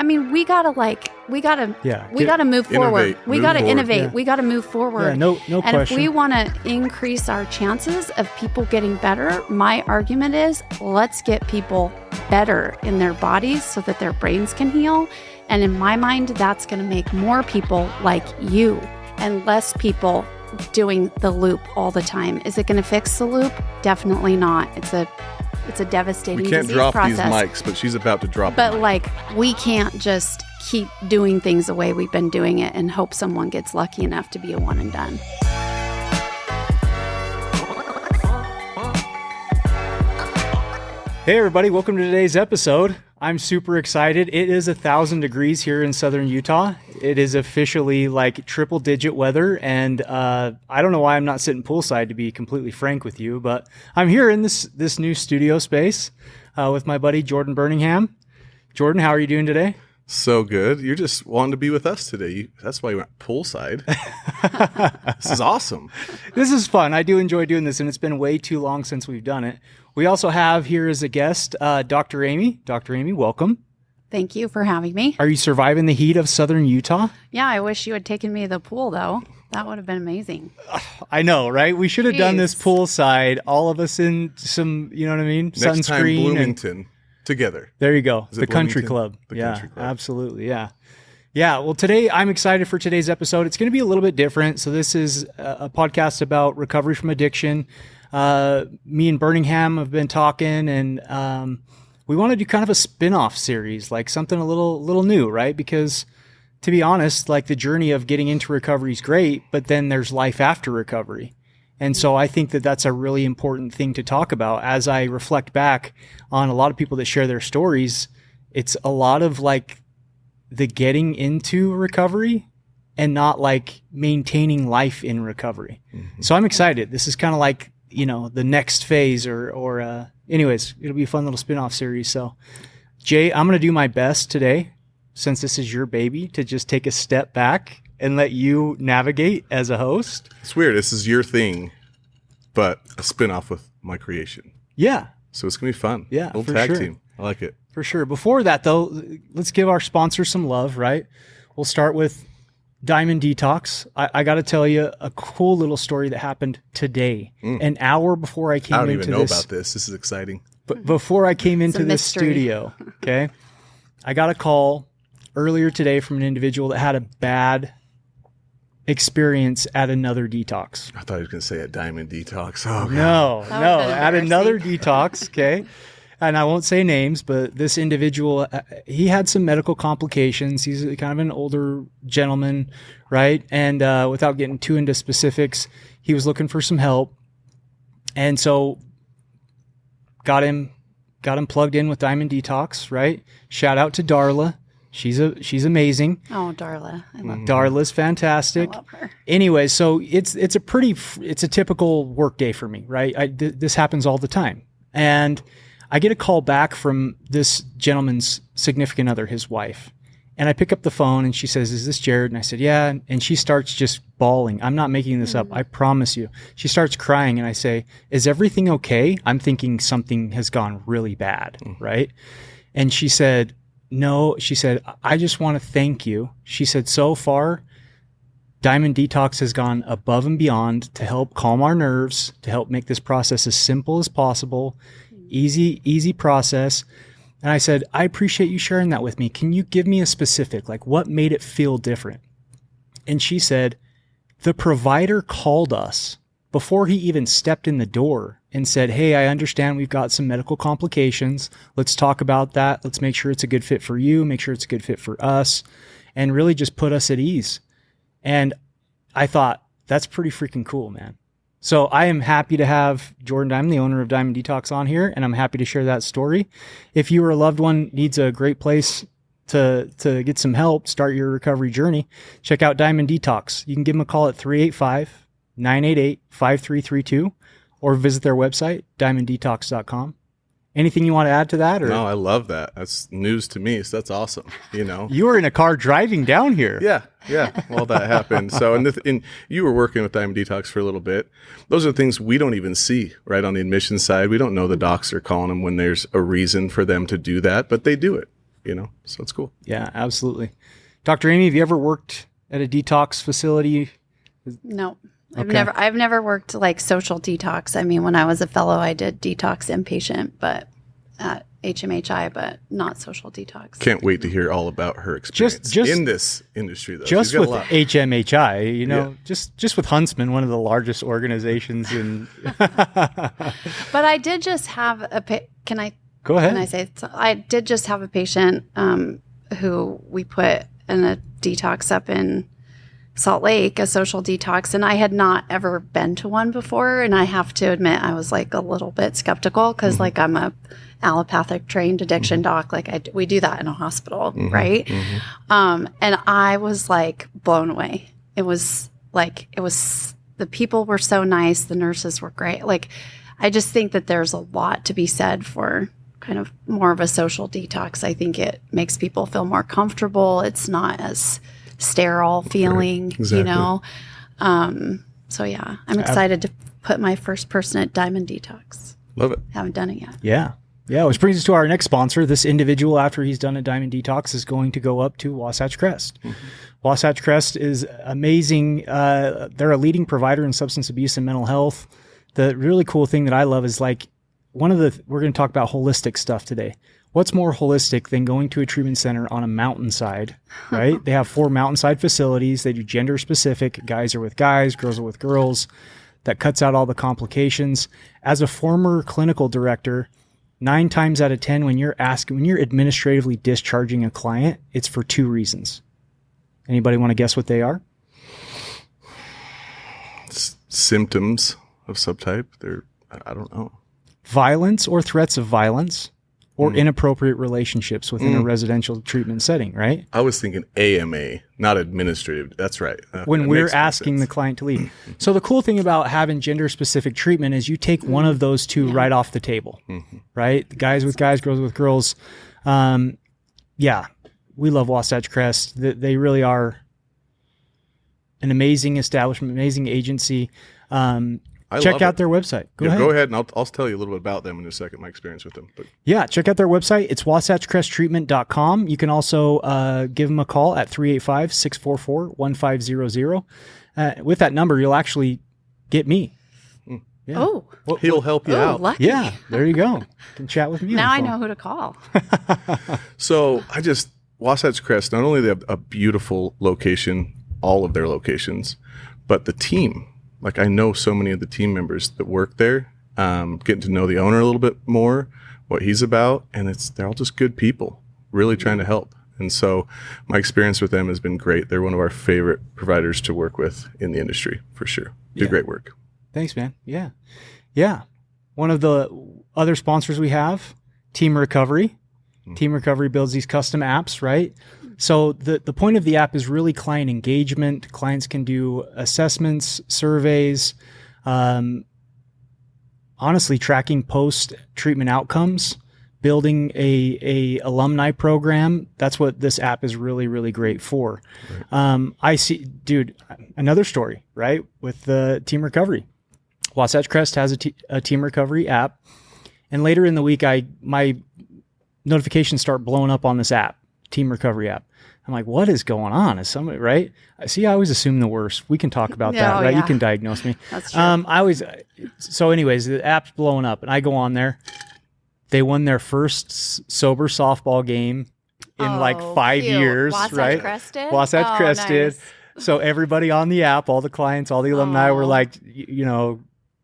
I mean, we gotta move forward. We gotta innovate. Yeah. We gotta move forward. Yeah, no and question. if we want to increase our chances of people getting better, my argument is let's get people better in their bodies so that their brains can heal. And in my mind, that's going to make more people like you and less people doing the loop all the time. Is it going to fix the loop? Definitely not. It's a devastating disease process. We can't drop these mics, but she's about to drop them. But we can't just keep doing things the way we've been doing it and hope someone gets lucky enough to be a one and done. Hey everybody, welcome to today's episode. I'm super excited. It is 1,000 degrees here in southern Utah. It is officially triple digit weather, and I don't know why I'm not sitting poolside, to be completely frank with you, but I'm here in this new studio space with my buddy Jordan Birmingham. Jordan, how are you doing today? So good. You're just wanting to be with us today. That's why you went poolside. This is awesome. This is fun. I do enjoy doing this, and it's been way too long since we've done it. We also have here as a guest, Dr. Amy. Dr. Amy, welcome. Thank you for having me. Are you surviving the heat of southern Utah? Yeah, I wish you had taken me to the pool, though. That would have been amazing. I know, right? We should have done this poolside, all of us in some, you know what I mean? Next Sunscreen. time, Bloomington. Together. There you go. The country club. Country club. Absolutely. Yeah. Yeah. Well, today I'm excited for today's episode. It's going to be a little bit different. So this is a podcast about recovery from addiction. Me and Birmingham have been talking, and we want to do kind of a spin-off series, like something a little new, right? Because to be honest, the journey of getting into recovery is great, but then there's life after recovery. And so I think that that's a really important thing to talk about. As I reflect back on a lot of people that share their stories, it's a lot of the getting into recovery and not maintaining life in recovery. Mm-hmm. So I'm excited. This is kind of the next phase or anyways, it'll be a fun little spin-off series. So Jay, I'm going to do my best today, since this is your baby, to just take a step back and let you navigate as a host. It's weird. This is your thing, but a spin-off with my creation. Yeah. So it's going to be fun. Yeah, little for tag sure. team. I like it. For sure. Before that, though, let's give our sponsor some love, right? We'll start with Diamond Detox. I got to tell you a cool little story that happened today, an hour before I came into this. I don't even know about this. This is exciting. But before I came into this studio, okay, I got a call earlier today from an individual that had a bad experience at another detox. I thought he was going to say a Diamond Detox. Oh, God. No, at another detox, okay? And I won't say names, but this individual, he had some medical complications. He's kind of an older gentleman, right? And without getting too into specifics, he was looking for some help. And so got him plugged in with Diamond Detox, right? Shout out to Darla. She's amazing. Oh, Darla. I love her. Darla's fantastic. I love her. Anyway, so it's a typical work day for me, right? This happens all the time. And I get a call back from this gentleman's significant other, his wife. And I pick up the phone and she says, "Is this Jared?" And I said, "Yeah." And she starts just bawling. I'm not making this up. I promise you. She starts crying and I say, "Is everything okay?" I'm thinking something has gone really bad, right? And she said, "No." She said, "I just want to thank you." She said, "So far, Diamond Detox has gone above and beyond to help calm our nerves, to help make this process as simple as possible. Easy process." And I said, "I appreciate you sharing that with me. Can you give me a specific, what made it feel different?" And she said, "The provider called us before he even stepped in the door and said, 'Hey, I understand we've got some medical complications. Let's talk about that. Let's make sure it's a good fit for you, make sure it's a good fit for us,' and really just put us at ease." And I thought, that's pretty freaking cool, man. So I am happy to have Jordan Diamond, the owner of Diamond Detox, on here, and I'm happy to share that story. If you or a loved one needs a great place to get some help, start your recovery journey, check out Diamond Detox. You can give them a call at 385-988-5332 or visit their website, diamonddetox.com. Anything you want to add to that? Or? No, I love that. That's news to me. So that's awesome. You were in a car driving down here. Yeah. Well, that happened. So, and you were working with Diamond Detox for a little bit. Those are things we don't even see right on the admission side. We don't know the docs are calling them when there's a reason for them to do that, but they do it. So it's cool. Yeah, absolutely. Dr. Amy, have you ever worked at a detox facility? No. Okay. I've never worked like social detox. I mean, when I was a fellow, I did detox inpatient, but at HMHI, but not social detox. Can't wait to hear all about her experience in this industry, though. Just with HMHI, just with Huntsman, one of the largest organizations in. But I did just have can I go ahead? Can I say I did just have a patient who we put in a detox up in Salt Lake, a social detox, and I had not ever been to one before, and I have to admit I was like a little bit skeptical because like I'm a allopathic trained addiction doc, like we do that in a hospital, right? And I was like blown away. It was the people were so nice, the nurses were great. Like I just think that there's a lot to be said for kind of more of a social detox. I think it makes people feel more comfortable. It's not as sterile feeling, right. Exactly. So yeah, I'm excited to put my first person at Diamond Detox. Love it. Haven't done it yet. Yeah, which brings us to our next sponsor. This individual, after he's done a Diamond Detox, is going to go up to Wasatch Crest. Wasatch Crest is amazing. They're a leading provider in substance abuse and mental health. The really cool thing that I love is like we're going to talk about holistic stuff today. What's more holistic than going to a treatment center on a mountainside, right? They have 4 mountainside facilities. They do gender specific. Guys are with guys, girls are with girls. That cuts out all the complications. As a former clinical director, 9 times out of 10, when you're administratively discharging a client, it's for 2 reasons. Anybody want to guess what they are? Symptoms of subtype. I don't know. Violence or threats of violence. Or inappropriate relationships within a residential treatment setting, right? I was thinking AMA, not administrative. That's right. When we're asking the client to leave. So the cool thing about having gender-specific treatment is you take one of those 2 right off the table, right? Guys with guys, girls with girls. Yeah, we love Wasatch Crest. They really are an amazing establishment, amazing agency. Check out their website. Go ahead, and I'll tell you a little bit about them in a second, my experience with them. But. Yeah, check out their website. It's wasatchcresttreatment.com. You can also give them a call at 385-644-1500. With that number, you'll actually get me. Yeah. Oh. He'll help you out. Lucky. Yeah, there you go. You can chat with me. Now I know who to call. So Wasatch Crest, not only they have a beautiful location, all of their locations, but the team. Like I know so many of the team members that work there, getting to know the owner a little bit more, what he's about, and they're all just good people, really trying to help. And so my experience with them has been great. They're one of our favorite providers to work with in the industry, for sure. Do great work. Thanks, man. Yeah. One of the other sponsors we have, Team Recovery. Team Recovery builds these custom apps, right? So the point of the app is really client engagement. Clients can do assessments, surveys, honestly tracking post-treatment outcomes, building a alumni program. That's what this app is really, really great for. Right. I see, dude, another story, right? With the Team Recovery. Wasatch Crest has a Team Recovery app. And later in the week, my notifications start blowing up on this app, Team Recovery app. I'm like, what is going on? Is somebody right? See, I always assume the worst. We can talk about that, right? Yeah. You can diagnose me. That's true. So anyways, the app's blowing up and I go on there. They won their first sober softball game in like 5 years, Wasatch right? Crest did? Wasatch Crest did. So everybody on the app, all the clients, all the alumni were like,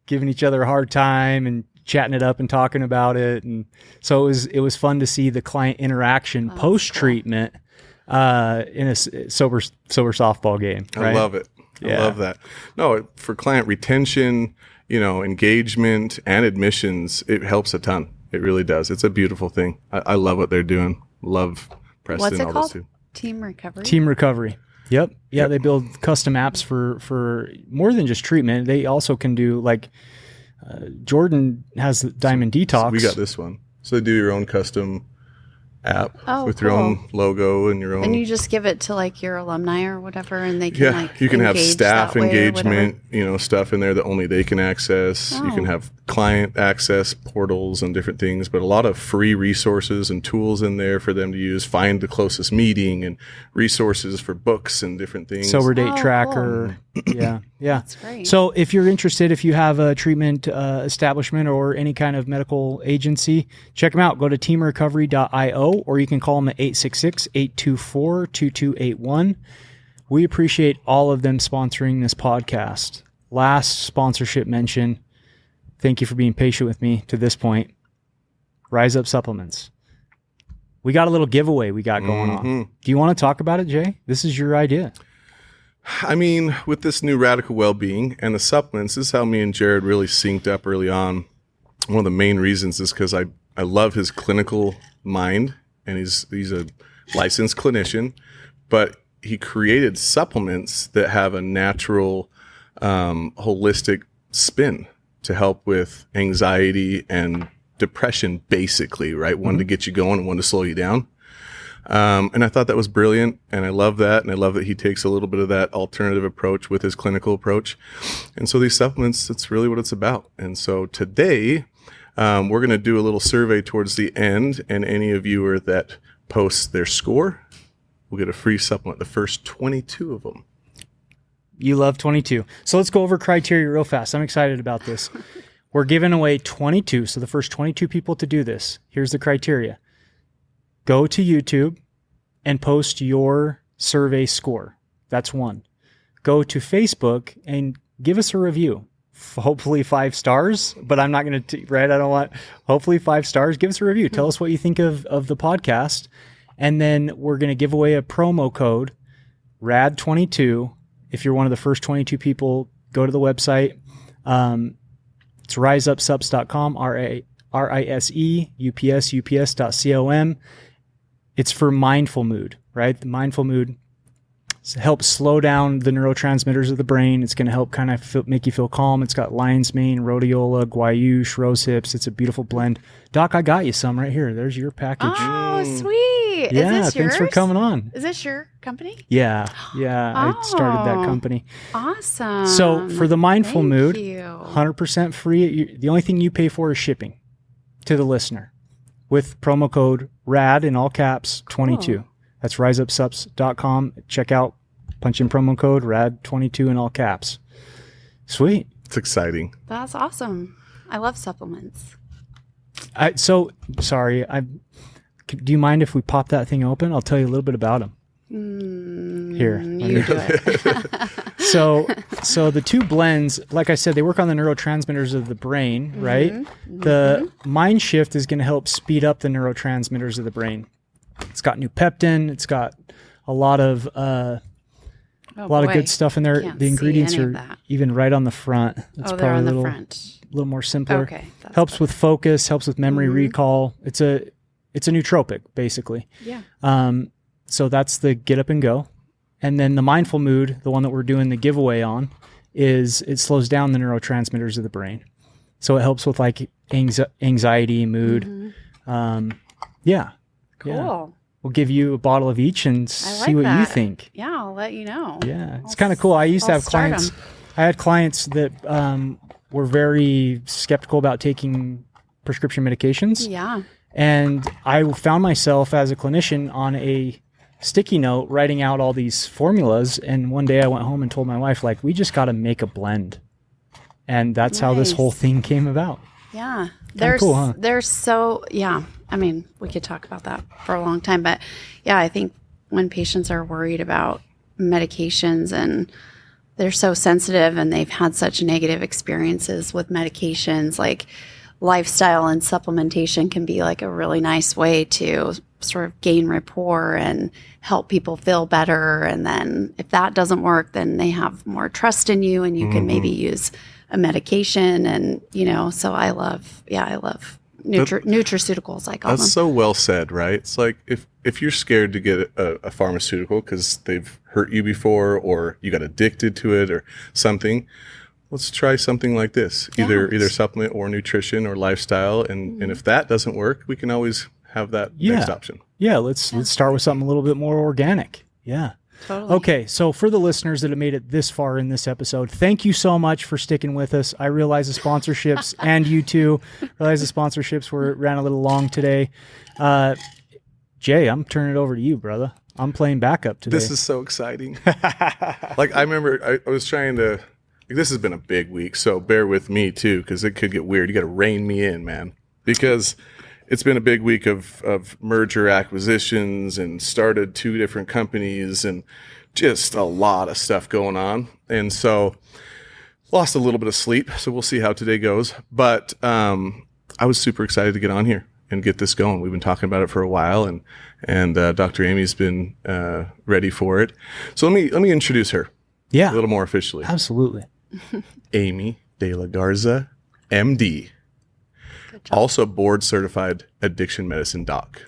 giving each other a hard time and chatting it up and talking about it. And so it was fun to see the client interaction post-treatment. Cool. In a sober softball game. Right? I love it. I love that. No, for client retention, engagement and admissions, it helps a ton. It really does. It's a beautiful thing. I love what they're doing. Love Preston. What's it all called? Those two. Team Recovery? Team Recovery. Yep. Yeah, they build custom apps for more than just treatment. They also can do like Jordan has Diamond Detox. So we got this one. So they do your own custom app with your own logo and your own. And you just give it to like your alumni or whatever, and they can like you can have engage staff that way engagement, stuff in there that only they can access. You can Oh. have client access portals and different things, but a lot of free resources and tools in there for them to use. Find the closest meeting and resources for books and different things. Sober date Oh, tracker. Yeah. That's great. So if you're interested, if you have a treatment establishment or any kind of medical agency, check them out. Go to teamrecovery.io, or you can call them at 866-824-2281. We appreciate all of them sponsoring this podcast. Last sponsorship mention. Thank you for being patient with me to this point. Rise Up Supplements. We got a little giveaway we got going on. Do you want to talk about it, Jay? This is your idea. I mean, with this new Radical Wellbeing and the supplements, this is how me and Jared really synced up early on. One of the main reasons is because I love his clinical mind, and he's a licensed clinician, but he created supplements that have a natural, holistic spin to help with anxiety and depression, basically, right? One to get you going and one to slow you down. And I thought that was brilliant, and I love that. And I love that he takes a little bit of that alternative approach with his clinical approach. And so these supplements, that's really what it's about. And so today, we're going to do a little survey towards the end, and any of you that post their score will get a free supplement, the first 22 of them. You love 22. So let's go over criteria real fast. I'm excited about this. We're giving away 22. So the first 22 people to do this, here's the criteria. Go to YouTube and post your survey score. That's one. Go to Facebook and give us a review. Hopefully 5 stars, but I'm not going to, right? I don't want, hopefully 5 stars. Give us a review. Tell us what you think of the podcast. And then we're going to give away a promo code, RAD22. If you're one of the first 22 people, go to the website. It's riseupsups.com, RISEUPS.com. It's for mindful mood, right? The mindful mood helps slow down the neurotransmitters of the brain. It's going to help kind of make you feel calm. It's got lion's mane, rhodiola, guayush, rose hips. It's a beautiful blend. Doc, I got you some right here. There's your package. Oh, sweet. Yeah, Is this yours? thanks for coming on. Is this your company? Yeah, I started that company. Awesome. So for the mindful Thank mood, you. 100% free. The only thing you pay for is shipping to the listener with promo code RAD in all caps 22. Cool. That's riseupsups.com. Check out, punch in promo code RAD22 in all caps. Sweet. It's exciting. That's awesome. I love supplements. So sorry. Do you mind if we pop that thing open? I'll tell you a little bit about them. Here. You do it. So the two blends, like I said, they work on the neurotransmitters of the brain, right? The mind shift is going to help speed up the neurotransmitters of the brain. It's got new peptin. It's got a lot of of good stuff in there. Can't The ingredients see any are of that. even right on the front. It's They're on a the little, front. little more simpler. Okay. That's Helps better. with focus. Helps with memory recall. It's a nootropic, basically. Yeah. So that's the get up and go. And then the mindful mood, the one that we're doing the giveaway on, is it slows down the neurotransmitters of the brain. So it helps with like anxiety, mood. Yeah. Cool. Yeah. We'll give you a bottle of each and see what you think. Yeah, I'll let you know. Yeah. It's kind of cool. I used to I'll have start clients. 'em. I had clients that were very skeptical about taking prescription medications. Yeah. And I found myself as a clinician on a sticky note writing out all these formulas. And one day I went home and told my wife, like, we just got to make a blend. And that's how this Nice. whole thing came about. Yeah. Cool, huh? Yeah. I mean, we could talk about that for a long time, but yeah, I think when patients are worried about medications and they're so sensitive and they've had such negative experiences with medications, like lifestyle and supplementation can be like a really nice way to sort of gain rapport and help people feel better. And then if that doesn't work, then they have more trust in you and you can maybe use a medication. And, so I love nutraceuticals, I call them. That's so well said, right? It's like if you're scared to get a pharmaceutical because they've hurt you before or you got addicted to it or something, let's try something like this, either supplement or nutrition or lifestyle. And if that doesn't work, we can always have that next option. Yeah, let's start with something a little bit more organic. Yeah. Totally. Okay, so for the listeners that have made it this far in this episode, thank you so much for sticking with us. I realize the sponsorships, and you too, realize the sponsorships ran a little long today. Jay, I'm turning it over to you, brother. I'm playing backup today. This is so exciting. Like, I remember I was trying to, this has been a big week, so bear with me too, because it could get weird. You got to rein me in, man, because it's been a big week of merger acquisitions and started 2 different companies and just a lot of stuff going on. And so lost a little bit of sleep. So we'll see how today goes. But I was super excited to get on here and get this going. We've been talking about it for a while, and Dr. Amy's been ready for it. So let me introduce her a little more officially. Absolutely. Amy De La Garza, MD. Also board certified addiction medicine doc.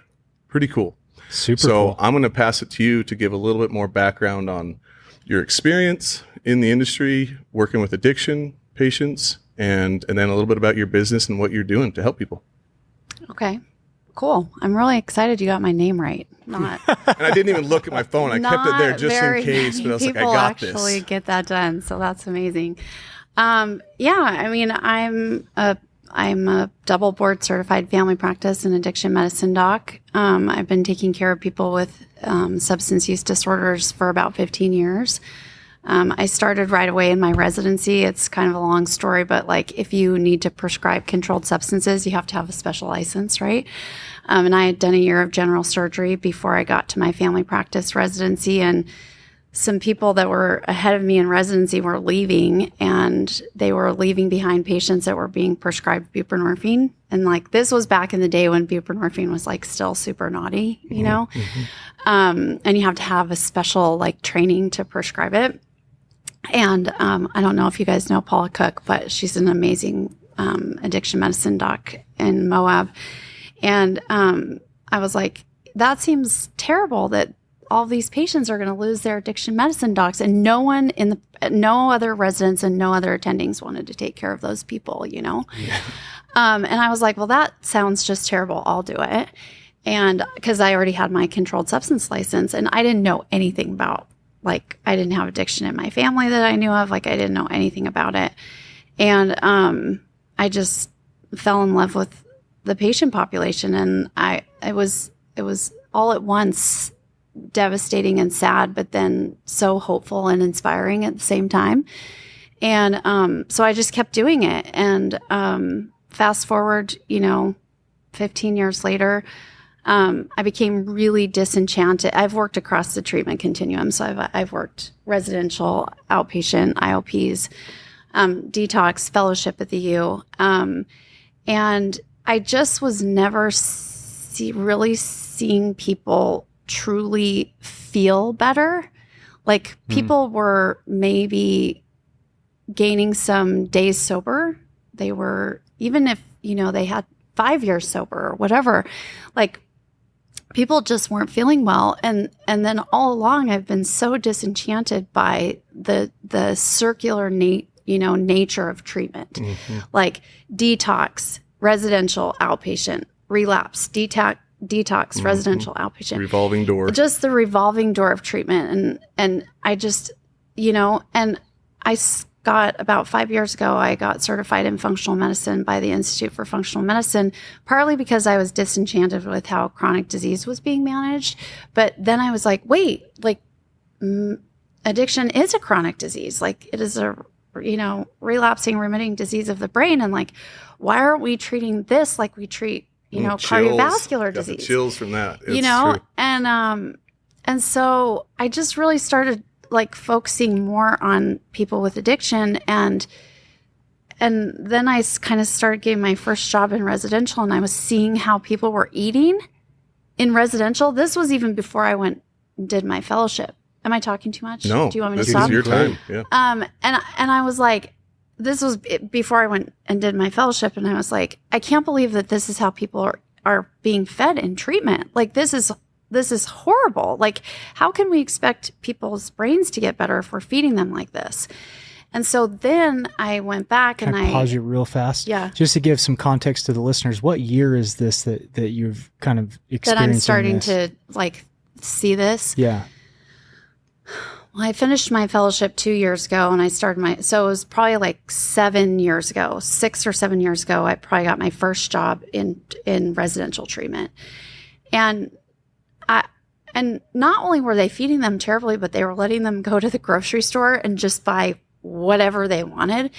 Pretty cool. Super so cool. I'm going to pass it to you to give a little bit more background on your experience in the industry, working with addiction patients, and then a little bit about your business and what you're doing to help people. Okay, cool. I'm really excited you got my name right. Not And I didn't even look at my phone. I kept it there just in case, but I was like, I got this. People actually get that done, so that's amazing. I mean, I'm a double board certified family practice and addiction medicine doc. I've been taking care of people with substance use disorders for about 15 years. I started right away in my residency. It's kind of a long story, but like if you need to prescribe controlled substances, you have to have a special license, right? And I had done a year of general surgery before I got to my family practice residency, and some people that were ahead of me in residency were leaving, and they were leaving behind patients that were being prescribed buprenorphine. And like, this was back in the day when buprenorphine was like still super naughty, you know? And you have to have a special like training to prescribe it. And I don't know if you guys know Paula Cook, but she's an amazing addiction medicine doc in Moab. And I was like, that seems terrible that all these patients are going to lose their addiction medicine docs, and no other residents and no other attendings wanted to take care of those people, you know? Yeah. And I was like, well, that sounds just terrible. I'll do it. And because I already had my controlled substance license, and I didn't know anything about, like, I didn't have addiction in my family that I knew of. Like, I didn't know anything about it. And I just fell in love with the patient population. And it was all at once devastating and sad, but then so hopeful and inspiring at the same time. And so I just kept doing it. And fast forward, 15 years later, I became really disenchanted. I've worked across the treatment continuum. So I've worked residential, outpatient, IOPs, detox, fellowship at the U. And I just was never really seeing people truly feel better. Like, people were maybe gaining some days sober. They were, even if, they had 5 years sober or whatever, like, people just weren't feeling well. And then all along, I've been so disenchanted by the circular nature of treatment, like detox, residential, outpatient, relapse, detox, residential, outpatient. Revolving door. Just the revolving door of treatment. And I just, and I got, about 5 years ago, I got certified in functional medicine by the Institute for Functional Medicine, partly because I was disenchanted with how chronic disease was being managed. But then I was like, wait, like, addiction is a chronic disease. Like, it is a, relapsing, remitting disease of the brain. And like, why aren't we treating this like we treat, cardiovascular disease? Got the chills from that. It's true. And so I just really started like focusing more on people with addiction, and then I kind of started getting my first job in residential, and I was seeing how people were eating in residential. This was even before I went and did my fellowship. Am I talking too much? No. Do you want me this to stop? Is your time. Yeah. And I was like, this was before I went and did my fellowship, and I was like, I can't believe that this is how people are being fed in treatment. Like, this is horrible. Like, how can we expect people's brains to get better if we're feeding them like this? And so then I went back Can and I pause you real fast? Yeah. Just to give some context to the listeners, what year is this that you've kind of experienced? That I'm starting to like see this. Yeah. Well, I finished my fellowship 2 years ago and I started so it was probably like 7 years ago, 6 or 7 years ago, I probably got my first job in residential treatment. And not only were they feeding them terribly, but they were letting them go to the grocery store and just buy whatever they wanted.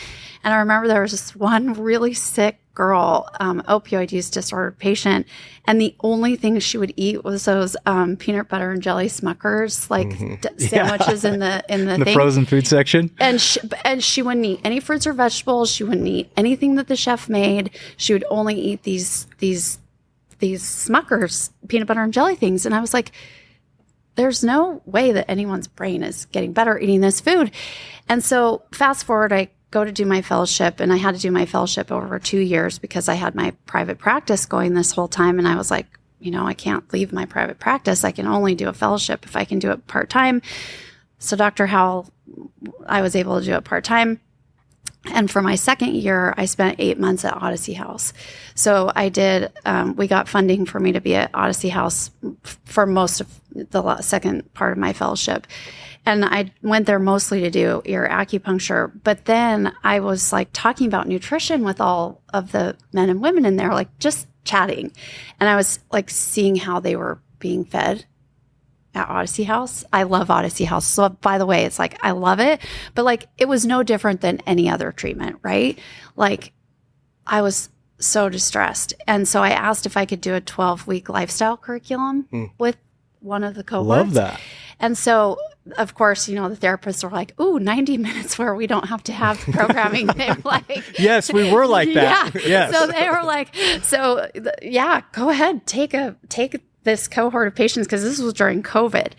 And I remember there was this one really sick girl, opioid use disorder patient, and the only thing she would eat was those peanut butter and jelly Smuckers, like sandwiches in the thing. Frozen food section. And she wouldn't eat any fruits or vegetables. She wouldn't eat anything that the chef made. She would only eat these Smuckers peanut butter and jelly things. And I was like, there's no way that anyone's brain is getting better eating this food. And so fast forward, I go to do my fellowship, and I had to do my fellowship over 2 years because I had my private practice going this whole time. And I was like, I can't leave my private practice. I can only do a fellowship if I can do it part-time. So Dr. Howell, I was able to do it part-time. And for my second year, I spent 8 months at Odyssey House. So I did, we got funding for me to be at Odyssey House for most of the second part of my fellowship. And I went there mostly to do ear acupuncture. But then I was like talking about nutrition with all of the men and women in there, like just chatting. And I was like seeing how they were being fed at Odyssey House. I love Odyssey House. So by the way, it's like, I love it, but like, it was no different than any other treatment, right? Like I was so distressed. And so I asked if I could do a 12-week lifestyle curriculum with one of the cohorts. Love that. And so, of course, the therapists were like, ooh, 90 minutes where we don't have to have programming. They were like, yes, we were like that. Yeah. Yes. So they were like, go ahead, take this cohort of patients, because this was during COVID.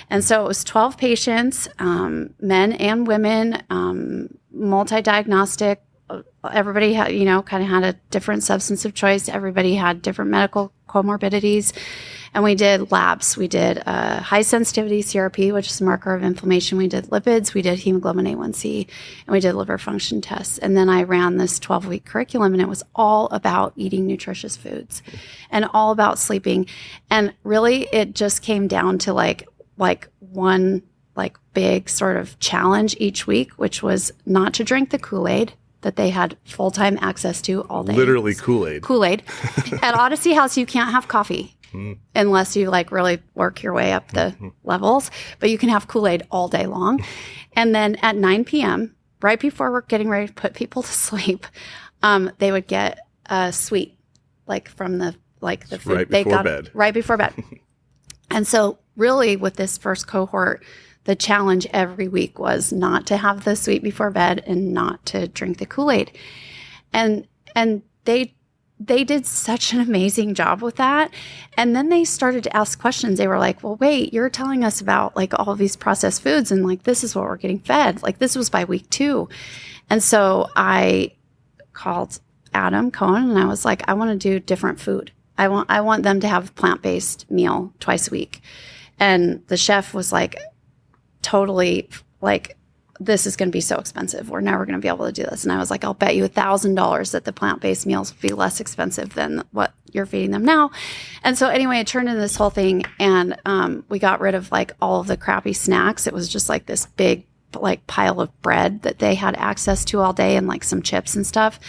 And so it was 12 patients, men and women, multi-diagnostic. Everybody had, kind of had a different substance of choice. Everybody had different medical comorbidities. And we did labs. We did high sensitivity CRP, which is a marker of inflammation. We did lipids. We did hemoglobin A1C, and we did liver function tests. And then I ran this 12-week curriculum, and it was all about eating nutritious foods and all about sleeping. And really, it just came down to like one like big sort of challenge each week, which was not to drink the Kool-Aid that they had full-time access to all day. Literally Kool-Aid. Kool-Aid. At Odyssey House, you can't have coffee unless you like really work your way up the levels, but you can have Kool-Aid all day long. And then at 9 p.m., right before we're getting ready to put people to sleep, they would get a sweet, like from the food. Right before bed. Right before bed. And so really with this first cohort, the challenge every week was not to have the sweet before bed and not to drink the Kool-Aid. And they did such an amazing job with that. And then they started to ask questions. They were like, well, wait, you're telling us about like all of these processed foods and like this is what we're getting fed. Like this was by week 2. And so I called Adam Cohen and I was like, I want to do different food. I want them to have a plant-based meal twice a week. And the chef was like, totally like, this is going to be so expensive. We're never going to be able to do this. And I was like, I'll bet you $1,000 that the plant-based meals will be less expensive than what you're feeding them now. And so anyway, it turned into this whole thing. And we got rid of like all of the crappy snacks. It was just like this big like pile of bread that they had access to all day and like some chips and stuff.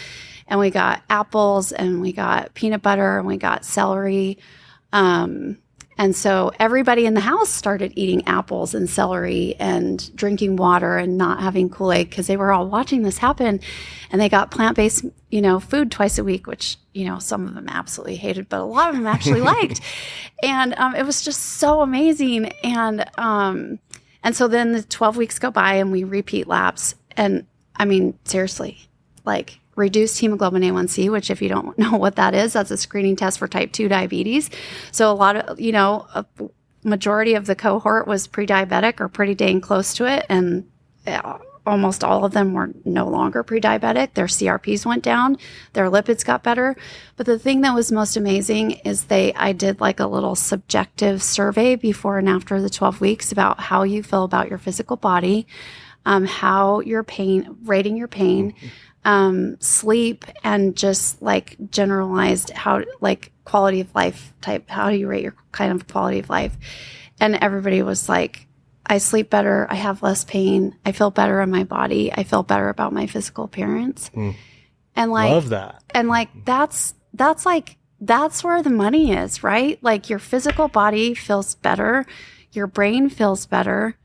And we got apples and we got peanut butter and we got celery. And so everybody in the house started eating apples and celery and drinking water and not having Kool-Aid because they were all watching this happen. And they got plant-based, food twice a week, which, some of them absolutely hated, but a lot of them actually liked. And it was just so amazing. And so then the 12 weeks go by and we repeat labs. And I mean, seriously, like reduced hemoglobin A1C, which if you don't know what that is, that's a screening test for type 2 diabetes. So a lot of, a majority of the cohort was pre-diabetic or pretty dang close to it. And almost all of them were no longer pre-diabetic. Their CRPs went down, their lipids got better. But the thing that was most amazing is I did like a little subjective survey before and after the 12 weeks about how you feel about your physical body. how your pain, rating your pain, sleep, and just like generalized how, like quality of life type, how do you rate your kind of quality of life? And everybody was like, I sleep better. I have less pain. I feel better in my body. I feel better about my physical appearance. And like, love that. And like, that's where the money is, right? Like your physical body feels better. Your brain feels better.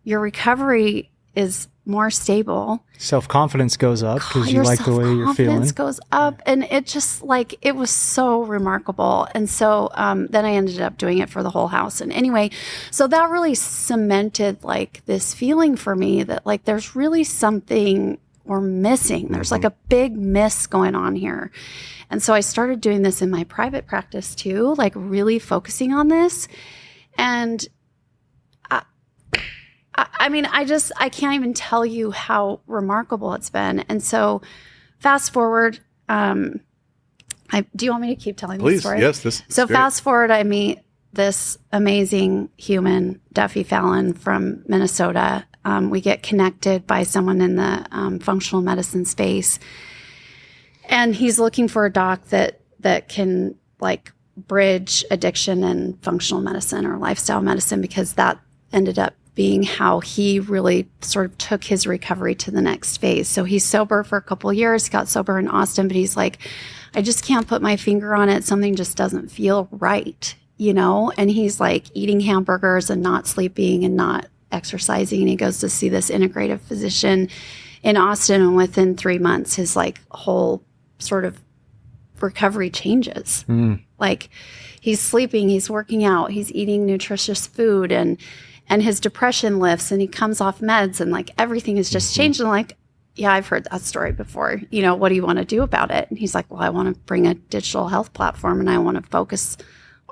Your recovery is more stable. Self-confidence goes up because you like the way you're feeling. Self-confidence goes up. And it just like, it was so remarkable. And so then I ended up doing it for the whole house. And anyway, so that really cemented like this feeling for me that like, there's really something we're missing. There's like a big miss going on here. And so I started doing this in my private practice too, like really focusing on this. And I mean, I can't even tell you how remarkable it's been. And so fast forward, do you want me to keep telling the story? Please, yes. So great. Fast forward, I meet this amazing human, Duffy Fallon from Minnesota. We get connected by someone in the functional medicine space. And he's looking for a doc that can like bridge addiction and functional medicine or lifestyle medicine, because that ended up being how he really sort of took his recovery to the next phase. So he's sober for a couple of years, got sober in Austin, but he's like, I just can't put my finger on it. Something just doesn't feel right, you know? And he's like eating hamburgers and not sleeping and not exercising. And he goes to see this integrative physician in Austin. And within 3 months, his like whole sort of recovery changes. Like he's sleeping, he's working out, he's eating nutritious food, and his depression lifts, and he comes off meds, and like everything has just changed. And like, yeah, I've heard that story before. You know, what do you want to do about it? And he's like, well, I want to bring a digital health platform, and I want to focus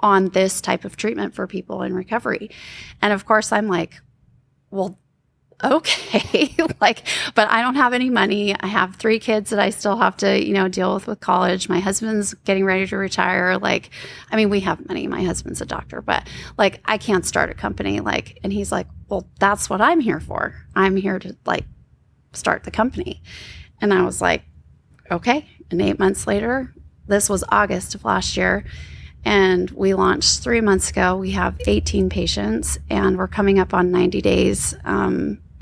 on this type of treatment for people in recovery. And of course, I'm like, well, okay, like, but I don't have any money. I have 3 kids that I still have to, you know, deal with college. My husband's getting ready to retire. Like, I mean, we have money. My husband's a doctor, but like, I can't start a company. Like, and he's like, well, that's what I'm here for. I'm here to like start the company. And I was like, okay. And 8 months later, this was August of last year, and we launched 3 months ago. We have 18 patients, and we're coming up on 90 days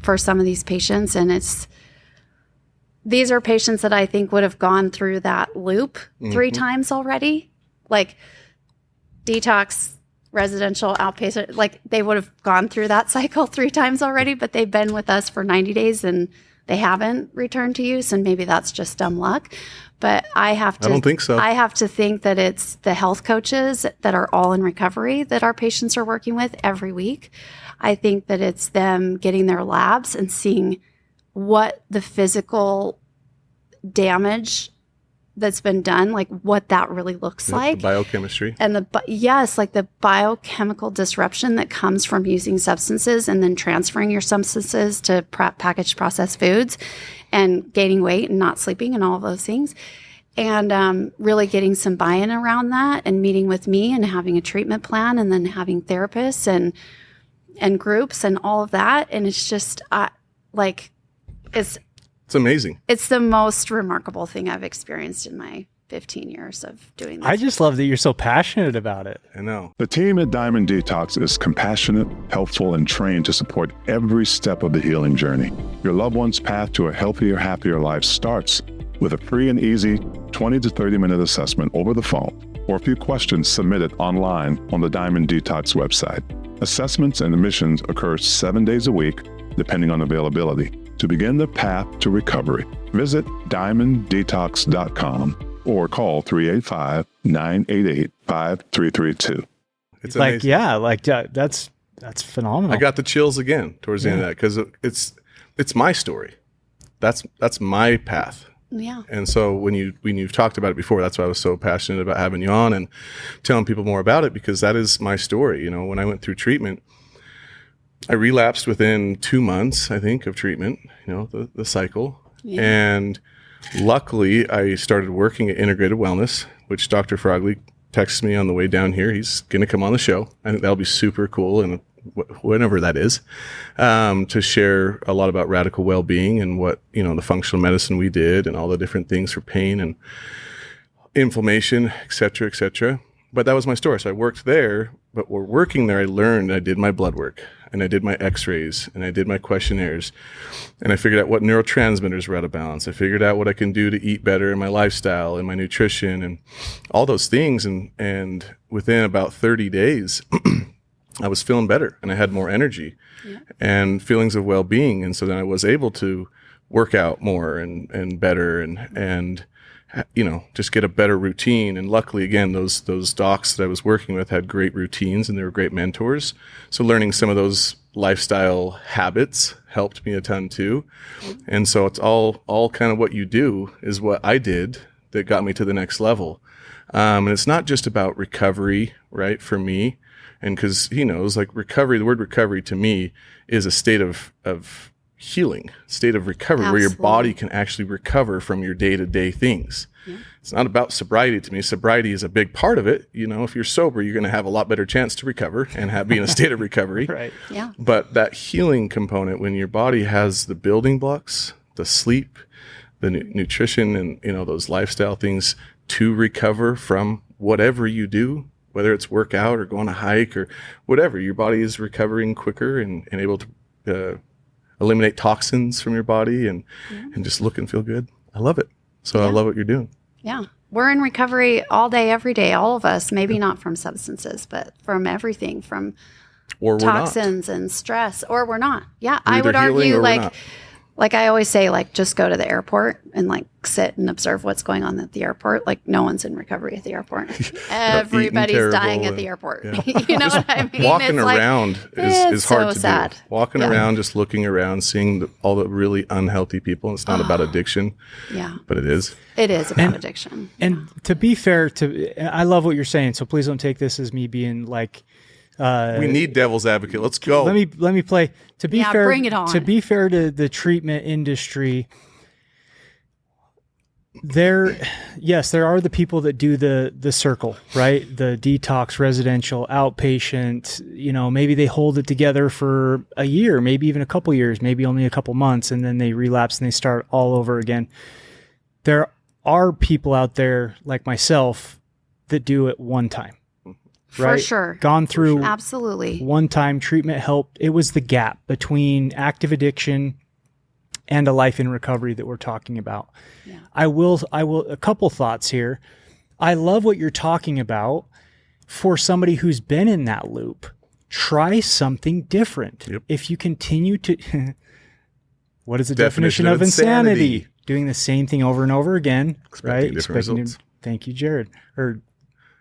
for some of these patients. And these are patients that I think would have gone through that loop 3 times already, like detox, residential, outpatient, like they would have gone through that cycle 3 times already, but they've been with us for 90 days and they haven't returned to use. And maybe that's just dumb luck. But I don't think so. I have to think that it's the health coaches that are all in recovery that our patients are working with every week. I think that it's them getting their labs and seeing what the physical damage that's been done, like what that really looks like. The biochemistry. And yes, like the biochemical disruption that comes from using substances and then transferring your substances to packaged processed foods and gaining weight and not sleeping and all of those things. And really getting some buy-in around that and meeting with me and having a treatment plan and then having therapists and groups and all of that. And it's just it's amazing. It's the most remarkable thing I've experienced in my 15 years of doing this. I just love that you're so passionate about it. I know. The team at Diamond Detox is compassionate, helpful, and trained to support every step of the healing journey. Your loved one's path to a healthier, happier life starts with a free and easy 20 to 30-minute assessment over the phone or a few questions submitted online on the Diamond Detox website. Assessments and admissions occur 7 days a week, depending on availability. To begin the path to recovery, visit diamonddetox.com or call 385-988-5332. It's like, amazing. yeah, like that's phenomenal. I got the chills again towards the end of that because it's my story. That's my path. Yeah. And so when you've talked about it before, that's why I was so passionate about having you on and telling people more about it, because that is my story. You know, when I went through treatment, I relapsed within 2 months, I think, of treatment, you know, the cycle. Yeah. And luckily, I started working at Integrated Wellness, which Dr. Frogley texted me on the way down here. He's going to come on the show. I think that'll be super cool and a whenever that is, to share a lot about radical well-being and what, the functional medicine we did and all the different things for pain and inflammation, et cetera, et cetera. But that was my story. So I worked there, but while working there, I learned, I did my blood work and I did my x-rays and I did my questionnaires and I figured out what neurotransmitters were out of balance. I figured out what I can do to eat better in my lifestyle and my nutrition and all those things. And within about 30 days, I was feeling better and I had more energy and feelings of well-being. And so then I was able to work out more and better and just get a better routine. And luckily, again, those docs that I was working with had great routines and they were great mentors. So learning some of those lifestyle habits helped me a ton too. And so it's all kind of what you do is what I did that got me to the next level. And it's not just about recovery, right? For me, and because he knows, like recovery, the word recovery to me is a state of healing, state of recovery. Absolutely. Where your body can actually recover from your day-to-day things. Yeah. It's not about sobriety to me. Sobriety is a big part of it. If you're sober, you're going to have a lot better chance to recover and be in a state of recovery. Right. Yeah. But that healing component, when your body has the building blocks, the sleep, the nutrition, and those lifestyle things to recover from whatever you do, whether it's work out or go on a hike or whatever, your body is recovering quicker and able to eliminate toxins from your body and just look and feel good. I love it. So I love what you're doing. Yeah. We're in recovery all day, every day, all of us, maybe not from substances, but from everything, from toxins and stress, or we're not. Yeah. I would argue like I always say, just go to the airport and sit and observe what's going on at the airport. No one's in recovery at the airport. Everybody's dying at the airport. Yeah. You know what I mean? Walking around is hard to sad. do. Walking around, just looking around, seeing all the really unhealthy people. It's not about addiction. Yeah. But it is. It is about addiction. And to be fair, I love what you're saying. So please don't take this as me being we need devil's advocate. Let's go. Let me play. To be fair, bring it on. To be fair to the treatment industry, there are the people that do the circle, right? The detox, residential, outpatient. Maybe they hold it together for a year, maybe even a couple years, maybe only a couple months, and then they relapse and they start all over again. There are people out there like myself that do it one time. Right? For sure. Gone through absolutely one-time treatment helped. It was the gap between active addiction and a life in recovery that we're talking about. Yeah. I will a couple thoughts here. I love what you're talking about for somebody who's been in that loop. Try something different. Yep. If you continue to what is the definition of insanity? Doing the same thing over and over again, expecting different results. Thank you, Jared.